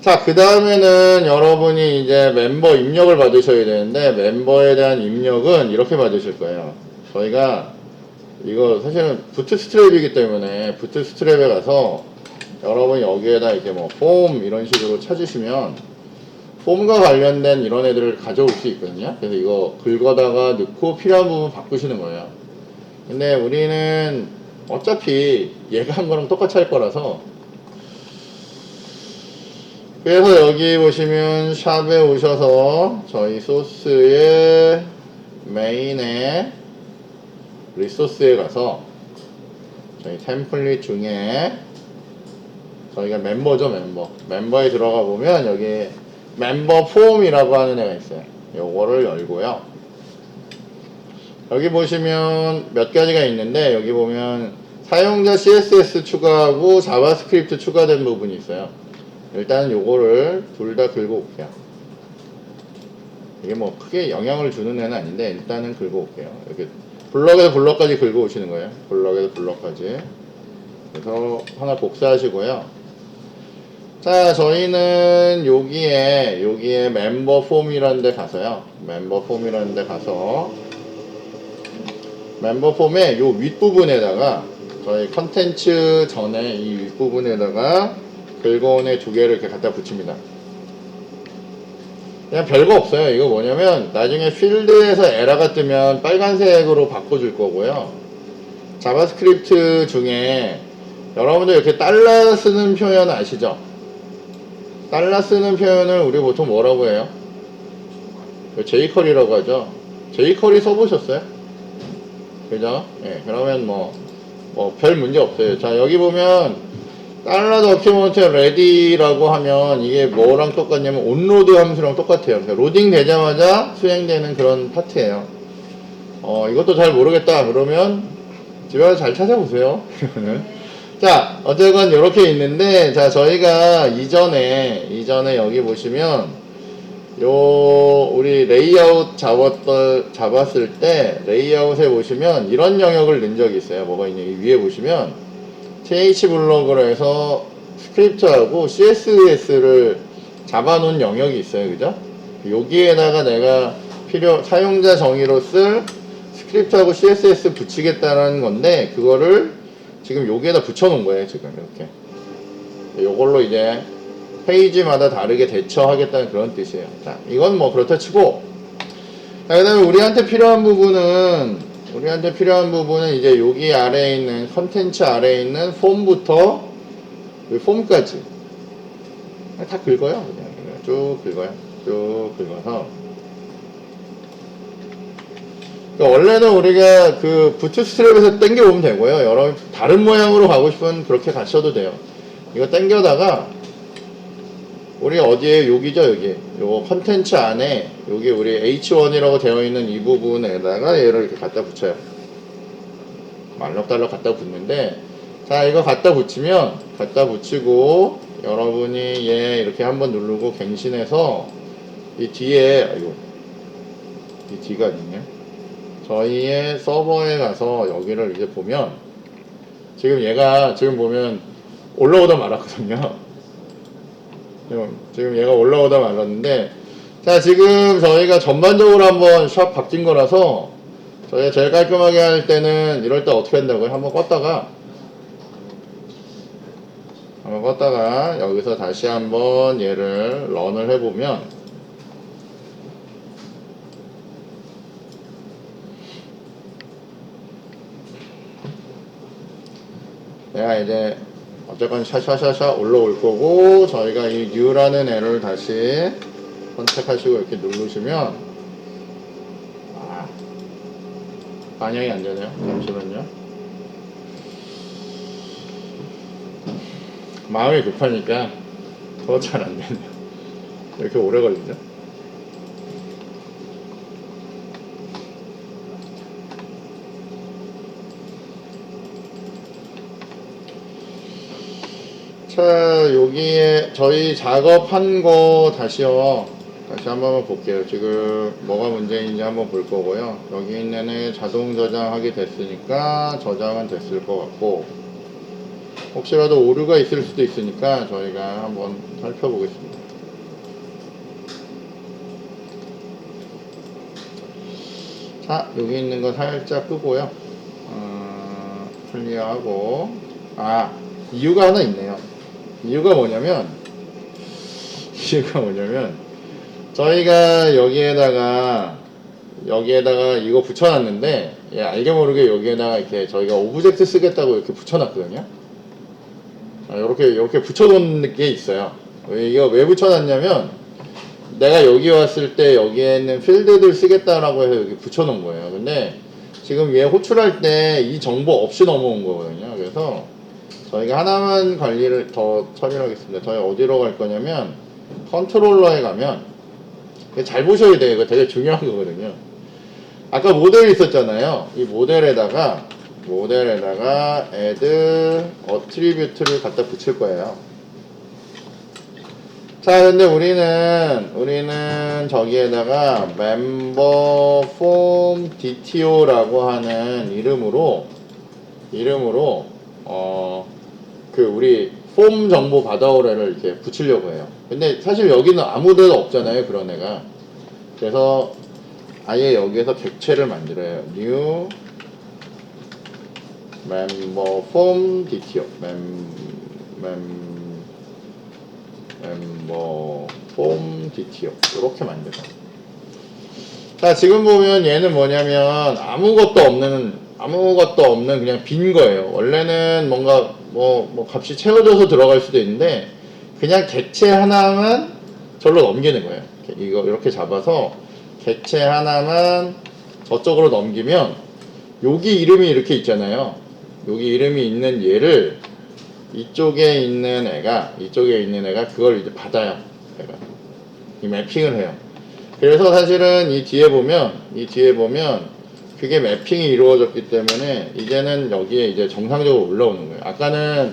자, 그 다음에는 여러분이 이제 멤버 입력을 받으셔야 되는데, 멤버에 대한 입력은 이렇게 받으실 거예요. 저희가 이거 사실은 부트스트랩이기 때문에 부트스트랩에 가서 여러분이 여기에다 이렇게 뭐 폼 이런 식으로 찾으시면 폼과 관련된 이런 애들을 가져올 수 있거든요. 그래서 이거 긁어다가 넣고 필요한 부분 바꾸시는 거예요. 근데 우리는 어차피 얘가 한 거랑 똑같이 할 거라서, 그래서 여기 보시면 샵에 오셔서 저희 소스의 메인에 리소스에 가서 저희 템플릿 중에 저희가 멤버죠, 멤버에 들어가 보면 여기 멤버 폼이라고 하는 애가 있어요. 요거를 열고요. 여기 보시면 몇 가지가 있는데, 여기 보면 사용자 CSS 추가하고 자바스크립트 추가된 부분이 있어요. 일단 요거를 둘 다 긁어 올게요. 이게 뭐 크게 영향을 주는 애는 아닌데 일단은 긁어 올게요. 이렇게 블럭에서 블럭까지 긁어 오시는 거예요. 블럭에서 블럭까지. 그래서 하나 복사하시고요. 자, 저희는 여기에 멤버 폼이라는 데 가서요. 멤버 폼의 요 윗부분에다가 저희 컨텐츠 전에 이 윗부분에다가 긁어온 애 두 개를 이렇게 갖다 붙입니다. 그냥 별거 없어요. 이거 뭐냐면 나중에 필드에서 에러가 뜨면 빨간색으로 바꿔줄 거고요. 자바스크립트 중에 여러분들 이렇게 달러 쓰는 표현 아시죠? 달러 쓰는 표현을 우리 보통 뭐라고 해요? jQuery라고 하죠. jQuery 써보셨어요? 그죠? 예, 그러면 별 문제 없어요. 자, 여기 보면 달러 더큐먼트 레디라고 하면 이게 뭐랑 똑같냐면 온로드 함수랑 똑같아요. 그러니까 로딩 되자마자 수행되는 그런 파트예요. 이것도 잘 모르겠다 그러면 집에 가서 잘 찾아보세요. 자, 어쨌건 이렇게 있는데, 자, 저희가 이전에 여기 보시면 우리 레이아웃 잡았을 때 레이아웃에 보시면 이런 영역을 넣은 적이 있어요. 뭐가 있냐, 이 위에 보시면 TH블럭으로 해서 스크립트하고 CSS를 잡아놓은 영역이 있어요. 그죠? 여기에다가 내가 사용자 정의로 쓸 스크립트하고 CSS 붙이겠다는 건데, 그거를 지금 여기에다 붙여놓은 거예요. 지금 이렇게. 요걸로 이제 페이지마다 다르게 대처하겠다는 그런 뜻이에요. 자, 이건 뭐 그렇다 치고, 자, 그 다음에 우리한테 필요한 부분은 이제 여기 아래에 있는 컨텐츠 아래에 있는 폼부터 폼까지 다 긁어요. 그냥 쭉 긁어서. 그러니까 원래는 우리가 그 부트스트랩에서 당겨오면 되고요. 여러분 다른 모양으로 가고 싶으면 그렇게 가셔도 돼요. 이거 당겨다가 우리 어디에, 여기죠, 여기. 요거 컨텐츠 안에 여기 우리 H1이라고 되어 있는 이 부분에다가 얘를 이렇게 갖다 붙여요. 말럭달럭 갖다 붙는데, 자, 이거 갖다 붙이고 여러분이 얘 이렇게 한번 누르고 갱신해서 이 뒤에, 이 뒤가 어딨냐? 저희의 서버에 가서 여기를 이제 보면 지금 보면 올라오다 말았거든요. 지금 얘가 올라오다 말았는데, 자, 지금 저희가 전반적으로 한번 샵 바뀐 거라서 저희가 제일 깔끔하게 할 때는 이럴 때 어떻게 한다고요? 한번 껐다가 여기서 다시 한번 얘를 런을 해보면 내가 이제 어쨌건 샤샤샤샤 올라올 거고, 저희가 이 New라는 애를 다시 선택하시고 이렇게 누르시면 반영이 안 되네요. 잠시만요. 마음이 급하니까 더 잘 안 되네요. 이렇게 오래 걸리죠? 자, 여기에 저희 작업한 거 다시 한번 볼게요. 지금 뭐가 문제인지 한번 볼 거고요. 여기 있는 애 자동 저장하게 됐으니까 저장은 됐을 것 같고, 혹시라도 오류가 있을 수도 있으니까 저희가 한번 살펴보겠습니다. 자, 여기 있는 거 살짝 끄고요. 클리어하고, 이유가 하나 있네요. 이유가 뭐냐면 저희가 여기에다가 이거 붙여놨는데, 알게 모르게 여기에다가 이렇게 저희가 오브젝트 쓰겠다고 이렇게 붙여놨거든요. 이렇게 붙여놓은 게 있어요. 이거 왜 붙여놨냐면, 내가 여기 왔을 때 여기에 있는 필드들 쓰겠다라고 해서 여기 붙여놓은 거예요. 근데 지금 얘 호출할 때 이 정보 없이 넘어온 거거든요. 그래서 저희가 하나만 관리를 더 처리를 하겠습니다. 저희 어디로 갈 거냐면, 컨트롤러에 가면, 잘 보셔야 돼요. 이거 되게 중요한 거거든요. 아까 모델 있었잖아요. 이 모델에다가 add attribute를 갖다 붙일 거예요. 자, 근데 우리는 저기에다가 member form dto라고 하는 이름으로 우리 폼 정보 받아오래를 이렇게 붙이려고 해요. 근데 사실 여기는 아무 데도 없잖아요, 그런 애가. 그래서 아예 여기에서 객체를 만들어요. new member form dto member form dto 이렇게 만들어요. 자, 지금 보면 얘는 뭐냐면 아무것도 없는 그냥 빈 거예요. 원래는 뭔가 뭐 값이 채워져서 들어갈 수도 있는데, 그냥 객체 하나만 절로 넘기는 거예요. 이거 이렇게 잡아서 객체 하나만 저쪽으로 넘기면, 여기 이름이 이렇게 있잖아요. 여기 이름이 있는 얘를 이쪽에 있는 애가 그걸 이제 받아요. 이 매핑을 해요. 그래서 사실은 이 뒤에 보면 그게 매핑이 이루어졌기 때문에 이제는 여기에 이제 정상적으로 올라오는 거예요. 아까는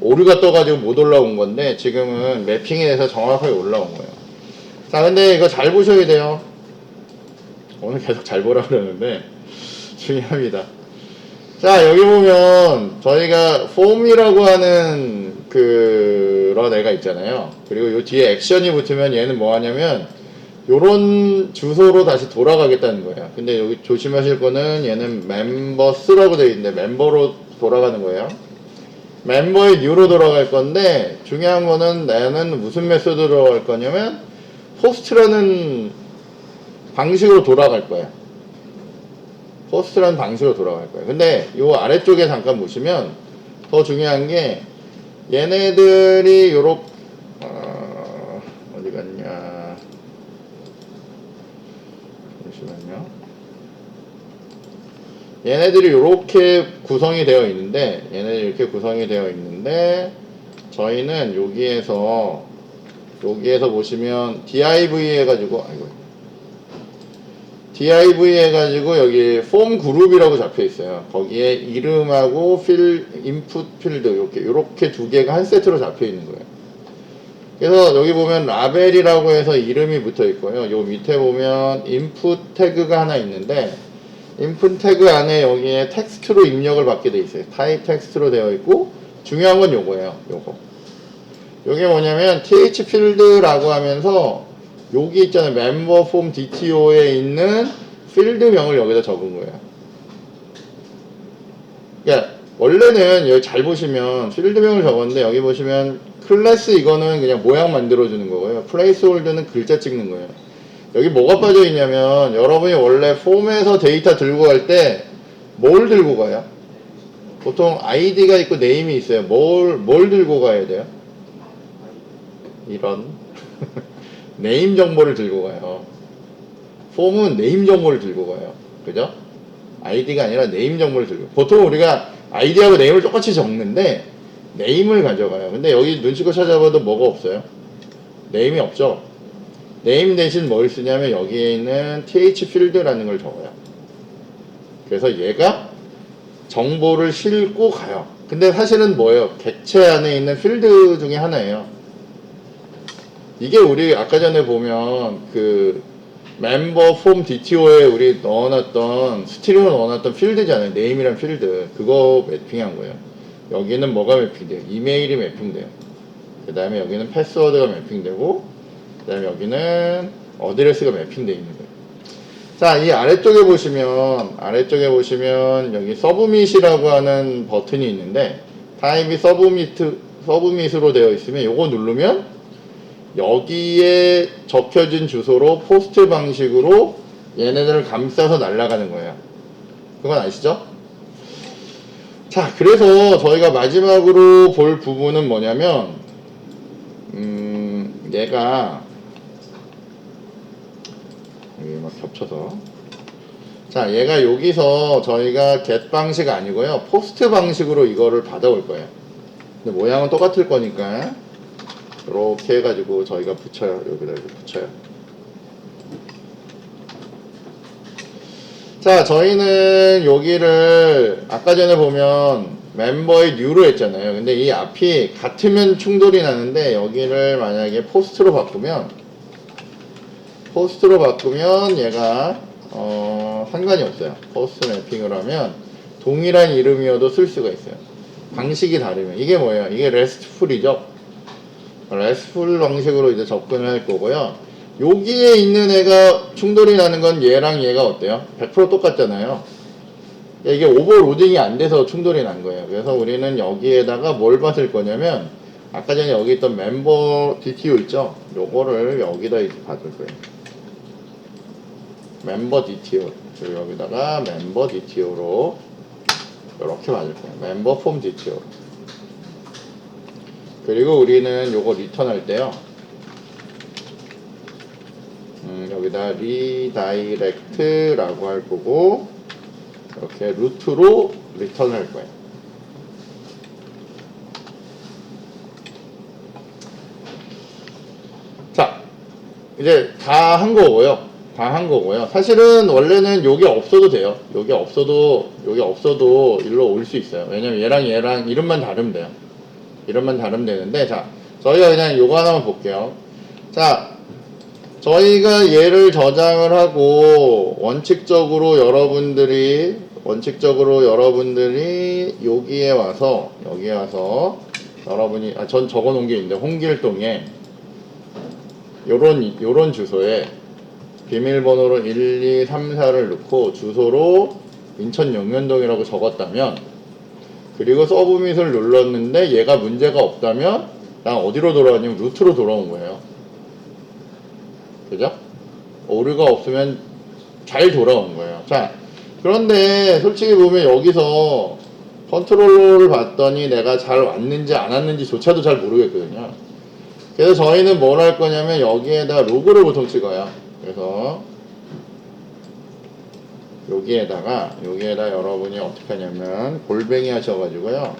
오류가 떠가지고 못 올라온 건데, 지금은 매핑이 돼서 정확하게 올라온 거예요. 자, 근데 이거 잘 보셔야 돼요. 오늘 계속 잘 보라 그러는데 중요합니다. 자, 여기 보면 저희가 폼이라고 하는 그런 애가 있잖아요. 그리고 요 뒤에 액션이 붙으면 얘는 뭐 하냐면 요런 주소로 다시 돌아가겠다는 거예요. 근데 여기 조심하실 거는, 얘는 멤버스라고 되어 있는데 멤버로 돌아가는 거예요. 멤버의 new로 돌아갈 건데, 중요한 거는 나는 무슨 메소드로 돌아갈 거냐면 포스트라는 방식으로 돌아갈 거예요. 근데 요 아래쪽에 잠깐 보시면 더 중요한 게, 얘네들이 요렇게 어디 갔냐, 잠시만요. 얘네들이 이렇게 구성이 되어 있는데 저희는 여기에서 보시면 div 해가지고 여기 폼 그룹이라고 잡혀 있어요. 거기에 이름하고 인풋 필드 이렇게 두 개가 한 세트로 잡혀 있는 거예요. 그래서 여기 보면 라벨이라고 해서 이름이 붙어 있고요. 요 밑에 보면 인풋 태그가 하나 있는데, 인풋 태그 안에 여기에 텍스트로 입력을 받게 돼 있어요. 타입 텍스트로 되어 있고, 중요한 건 요거예요. 요게 뭐냐면 th 필드라고 하면서 여기 있잖아요. 멤버 폼 DTO에 있는 필드명을 여기다 적은 거예요. 그러니까 원래는 여기 잘 보시면 필드명을 적었는데 여기 보시면 클래스 이거는 그냥 모양 만들어주는 거고요. 플레이스홀드는 글자 찍는 거예요. 여기 뭐가 빠져 있냐면 여러분이 원래 폼에서 데이터 들고 갈 때 뭘 들고 가요? 보통 아이디가 있고 네임이 있어요. 뭘 들고 가야 돼요? 이런 네임 정보를 들고 가요. 폼은 네임 정보를 들고 가요. 그죠? 아이디가 아니라 네임 정보를 들고. 보통 우리가 아이디하고 네임을 똑같이 적는데 네임을 가져가요. 근데 여기 눈치껏 찾아봐도 뭐가 없어요? 네임이 없죠? 네임 대신 뭘 쓰냐면 여기에 있는 th 필드라는 걸 적어요. 그래서 얘가 정보를 싣고 가요. 근데 사실은 뭐예요? 객체 안에 있는 필드 중에 하나예요. 이게 우리 아까 전에 보면 그 멤버 폼 DTO에 우리 넣어놨던 스트링을 넣어놨던 필드잖아요. 네임이란 필드. 그거 매핑한 거예요. 여기는 뭐가 매핑돼요? 이메일이 매핑돼요. 그 다음에 여기는 패스워드가 매핑되고, 그 다음에 여기는 어드레스가 매핑되어 있는 거예요. 자, 이 아래쪽에 보시면 여기 서브밋이라고 하는 버튼이 있는데 타입이 서브밋으로 되어 있으면 요거 누르면 여기에 적혀진 주소로 포스트 방식으로 얘네들을 감싸서 날아가는 거예요. 그건 아시죠? 자, 그래서 저희가 마지막으로 볼 부분은 뭐냐면 얘가 여기 막 겹쳐서 자, 얘가 여기서 저희가 get 방식 아니고요 포스트 방식으로 이거를 받아올 거예요. 근데 모양은 똑같을 거니까 이렇게 해가지고 저희가 붙여요. 여기다 이렇게 붙여요. 자, 저희는 여기를 아까 전에 보면 멤버의 new로 했잖아요. 근데 이 앞이 같으면 충돌이 나는데 여기를 만약에 포스트로 바꾸면 얘가 상관이 없어요. 포스트 매핑을 하면 동일한 이름이어도 쓸 수가 있어요. 방식이 다르면. 이게 뭐예요? 이게 RESTful이죠. RESTful 방식으로 이제 접근을 할 거고요. 여기에 있는 애가 충돌이 나는 건 얘랑 얘가 어때요? 100% 똑같잖아요. 이게 오버로딩이 안 돼서 충돌이 난 거예요. 그래서 우리는 여기에다가 뭘 받을 거냐면 아까 전에 여기 있던 멤버 DTO 있죠? 요거를 여기다 받을 거예요. 멤버 DTO. 그리고 여기다가 멤버 DTO로 이렇게 받을 거예요. 멤버 폼 DTO. 그리고 우리는 요거 리턴할 때요. 여기다 리다이렉트라고 할 거고 이렇게 루트로 리턴할 거예요. 자, 이제 다 한 거고요. 사실은 원래는 여기 없어도 돼요. 여기 없어도 일로 올 수 있어요. 왜냐면 얘랑 이름만 다르면 돼요. 이름만 다르면 되는데, 자, 저희가 그냥 요거 하나만 볼게요. 자, 저희가 얘를 저장을 하고 원칙적으로 여러분들이 여기에 와서 여러분이 전 적어 놓은 게 있는데 홍길동에 요런 주소에 비밀번호로 1, 2, 3, 4를 넣고 주소로 인천 영면동이라고 적었다면 그리고 서브밋을 눌렀는데 얘가 문제가 없다면 난 어디로 돌아왔냐면 루트로 돌아온 거예요. 그죠? 오류가 없으면 잘 돌아온 거예요. 자, 그런데 솔직히 보면 여기서 컨트롤러를 봤더니 내가 잘 왔는지 안 왔는지 조차도 잘 모르겠거든요. 그래서 저희는 뭘 할 거냐면 여기에다 로그를 보통 찍어요. 그래서 여기에다 여러분이 어떻게 하냐면 골뱅이 하셔가지고요.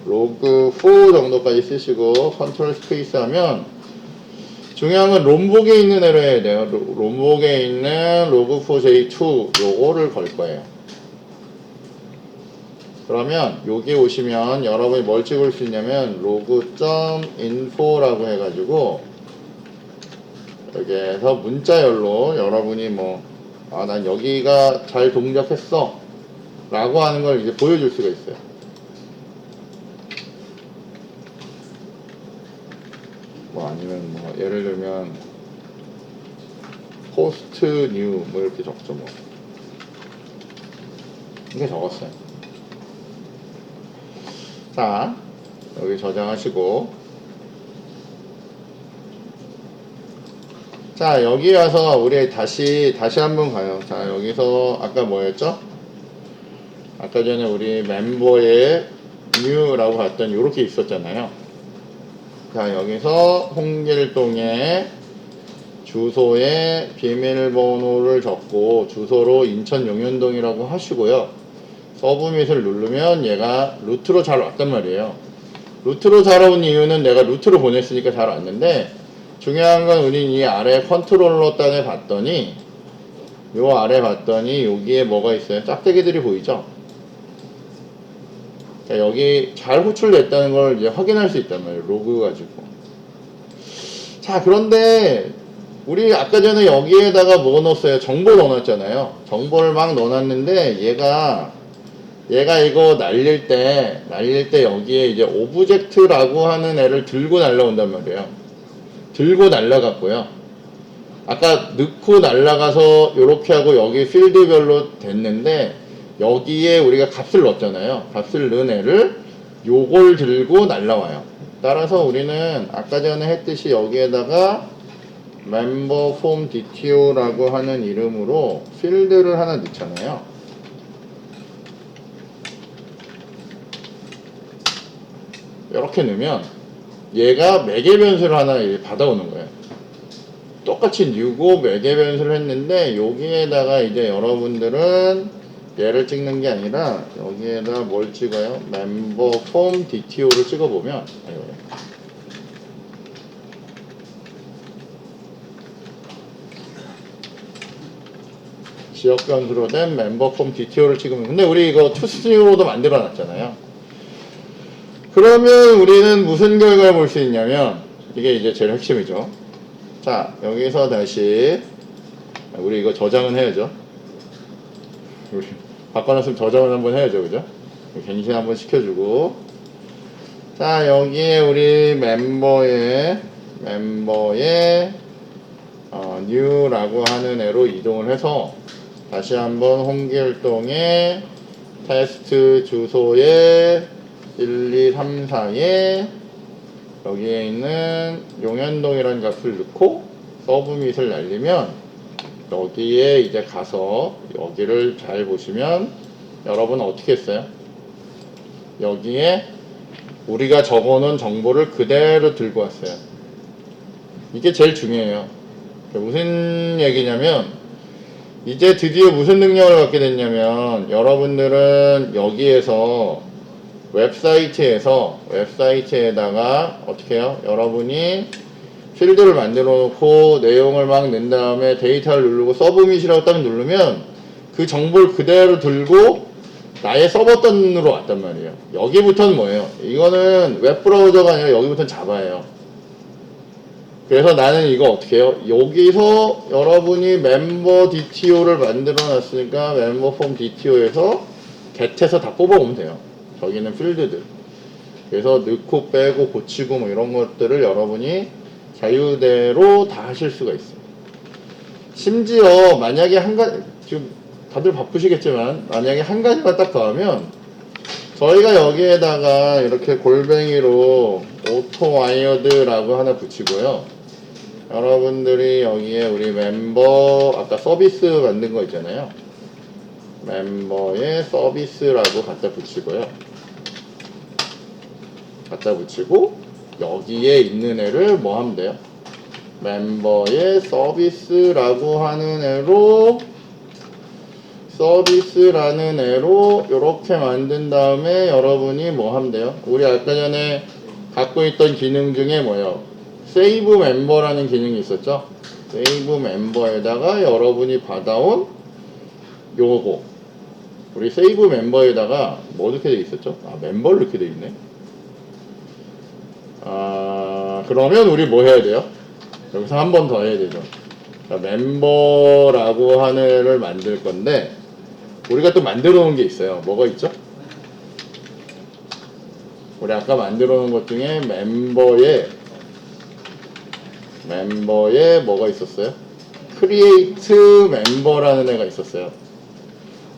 로그 4 정도까지 쓰시고 컨트롤 스페이스 하면 중요한 건 롬복에 있는 애로 해야 돼요. 롬복에 있는 log4j2 요거를 걸 거예요. 그러면 여기 오시면 여러분이 뭘 찍을 수 있냐면 log.info라고 해가지고 여기에서 문자열로 여러분이 난 여기가 잘 동작했어 라고 하는 걸 이제 보여줄 수가 있어요. 아니면 예를 들면 포스트 뉴 뭐 이렇게 적죠 뭐. 이렇게 적었어요. 자, 여기 저장하시고, 자, 여기 와서 우리 다시 한번 가요. 자, 여기서 아까 뭐였죠? 아까 전에 우리 멤버의 new라고 봤던 요렇게 있었잖아요. 자, 여기서 홍길동의 주소에 비밀번호를 적고 주소로 인천 용현동이라고 하시고요. 서브밋을 누르면 얘가 루트로 잘 왔단 말이에요. 루트로 잘 온 이유는 내가 루트로 보냈으니까 잘 왔는데, 중요한 건 우린 이 아래 컨트롤러 단에 봤더니, 요 아래 봤더니 여기에 뭐가 있어요? 짝대기들이 보이죠? 자, 여기 잘 호출됐다는 걸 이제 확인할 수 있단 말이에요. 로그 가지고. 자, 그런데 우리 아까 전에 여기에다가 뭐 넣었어요? 정보 넣어놨잖아요. 정보를 막 넣어놨는데 얘가 이거 날릴 때 여기에 이제 오브젝트라고 하는 애를 들고 날라온단 말이에요. 들고 날라갔고요. 아까 넣고 날라가서 요렇게 하고 여기 필드별로 됐는데, 여기에 우리가 값을 넣었잖아요. 값을 넣은 애를 요걸 들고 날라와요. 따라서 우리는 아까 전에 했듯이 여기에다가 member form dto라고 하는 이름으로 필드를 하나 넣잖아요. 이렇게 넣으면 얘가 매개 변수를 하나 받아오는 거예요. 똑같이 new고 매개 변수를 했는데, 여기에다가 이제 여러분들은 얘를 찍는 게 아니라 여기에다 뭘 찍어요? member form dto를 찍어보면, 지역 변수로 된 member form dto를 찍으면, 근데 우리 이거 투스트링으로도 만들어 놨잖아요. 그러면 우리는 무슨 결과를 볼 수 있냐면, 이게 이제 제일 핵심이죠. 자, 여기서 다시 우리 이거 저장은 해야죠. 우리 바꿔놨으면 저장을 한번 해야죠, 그죠? 갱신 한번 시켜주고, 자, 여기에 우리 멤버의 new라고 하는 애로 이동을 해서 다시 한번 홍길동의 테스트 주소에 1, 2, 3, 4에 여기에 있는 용현동이라는 값을 넣고 서브밋을 날리면, 여기에 이제 가서 여기를 잘 보시면 여러분 어떻게 했어요? 여기에 우리가 적어놓은 정보를 그대로 들고 왔어요. 이게 제일 중요해요. 무슨 얘기냐면, 이제 드디어 무슨 능력을 갖게 됐냐면, 여러분들은 여기에서 웹사이트에다가 어떻게 해요? 여러분이 필드를 만들어 놓고 내용을 막 넣은 다음에 데이터를 누르고 서브밋이라고 딱 누르면 그 정보를 그대로 들고 나의 서버단으로 왔단 말이에요. 여기부터는 뭐예요? 이거는 웹브라우저가 아니라 여기부터는 자바예요. 그래서 나는 이거 어떻게 해요? 여기서 여러분이 멤버 DTO를 만들어 놨으니까 멤버 폼 DTO에서 get에서 다 뽑아오면 돼요. 저기는 필드들. 그래서 넣고 빼고 고치고 뭐 이런 것들을 여러분이 자유대로 다 하실 수가 있어요. 심지어 만약에 한 가지, 지금 다들 바쁘시겠지만 만약에 한 가지만 딱 더 하면, 저희가 여기에다가 이렇게 골뱅이로 오토와이어드라고 하나 붙이고요. 여러분들이 여기에 우리 멤버 아까 서비스 만든 거 있잖아요. 멤버의 서비스라고 갖다 붙이고요. 갖다 붙이고 여기에 있는 애를 뭐 하면 돼요? 멤버의 서비스라고 하는 애로, 서비스라는 애로 이렇게 만든 다음에 여러분이 뭐 하면 돼요? 우리 아까 전에 갖고 있던 기능 중에 뭐예요? 세이브 멤버라는 기능이 있었죠? 세이브 멤버에다가 여러분이 받아온 요거, 우리 세이브 멤버에다가 뭐 이렇게 돼 있었죠? 아, 멤버를 이렇게 돼 있네. 그러면 우리 뭐 해야 돼요? 여기서 한 번 더 해야 되죠. 자, 멤버라고 하는 애를 만들 건데, 우리가 또 만들어 놓은 게 있어요. 뭐가 있죠? 우리 아까 만들어 놓은 것 중에 멤버에 뭐가 있었어요? create member라는 애가 있었어요.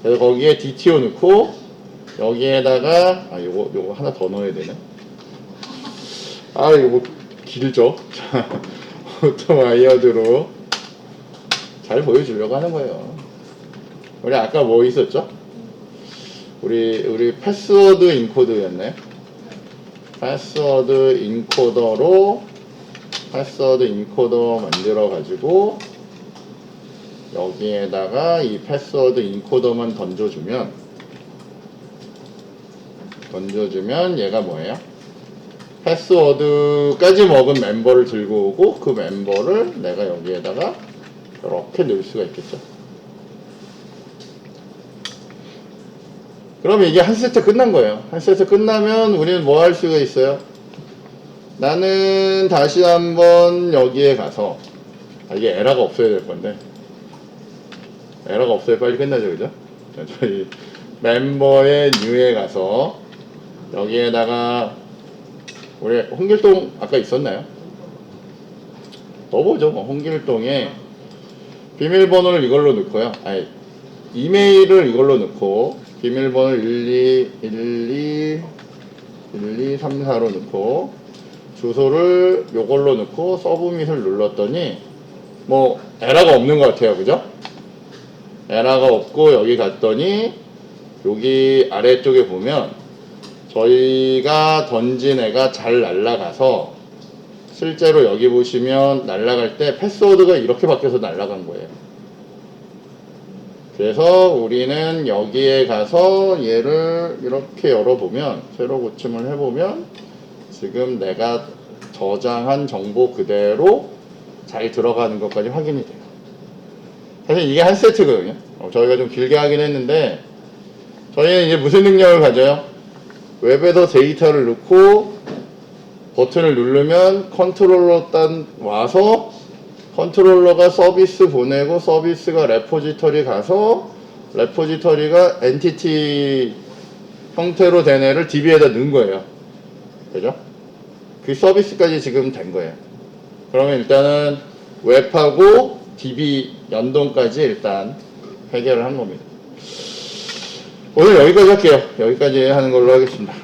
그래서 거기에 DTO 넣고 여기에다가 요거 하나 더 넣어야 되네. 요거 길죠. 자, 오토 와이어드로 잘 보여주려고 하는 거예요. 우리 아까 뭐 있었죠? 우리 패스워드 인코드였네. 패스워드 인코더로 패스워드 인코더 만들어 가지고 여기에다가 이 패스워드 인코더만 던져주면 얘가 뭐예요? 패스워드까지 먹은 멤버를 들고 오고 그 멤버를 내가 여기에다가 이렇게 넣을 수가 있겠죠. 그러면 이게 한 세트 끝난 거예요. 한 세트 끝나면 우리는 뭐 할 수가 있어요? 나는 다시 한번 여기에 가서 이게 에러가 없어야 될 건데 에러가 없어야 빨리 끝나죠, 그죠? 자, 저희 멤버의 뉴에 가서 여기에다가 우리 홍길동 아까 있었나요? 넣어보죠. 뭐 홍길동에 비밀번호를 이걸로 넣고요. 이메일을 이걸로 넣고 비밀번호를 1234로 넣고 주소를 요걸로 넣고 서브밋을 눌렀더니 뭐 에러가 없는 것 같아요, 그죠? 에러가 없고 여기 갔더니 여기 아래쪽에 보면 저희가 던진 애가 잘 날아가서 실제로 여기 보시면 날아갈 때 패스워드가 이렇게 바뀌어서 날아간 거예요. 그래서 우리는 여기에 가서 얘를 이렇게 열어보면 새로 고침을 해보면 지금 내가 저장한 정보 그대로 잘 들어가는 것까지 확인이 돼요. 사실 이게 한 세트거든요. 저희가 좀 길게 하긴 했는데 저희는 이제 무슨 능력을 가져요? 웹에서 데이터를 넣고 버튼을 누르면 컨트롤러 단 와서 컨트롤러가 서비스 보내고 서비스가 레포지터리 가서 레포지터리가 엔티티 형태로 된 애를 DB에다 넣은 거예요. 그죠? 그 서비스까지 지금 된 거예요. 그러면 일단은 웹하고 DB 연동까지 일단 해결을 한 겁니다. 오늘 여기까지 할게요. 여기까지 하는 걸로 하겠습니다.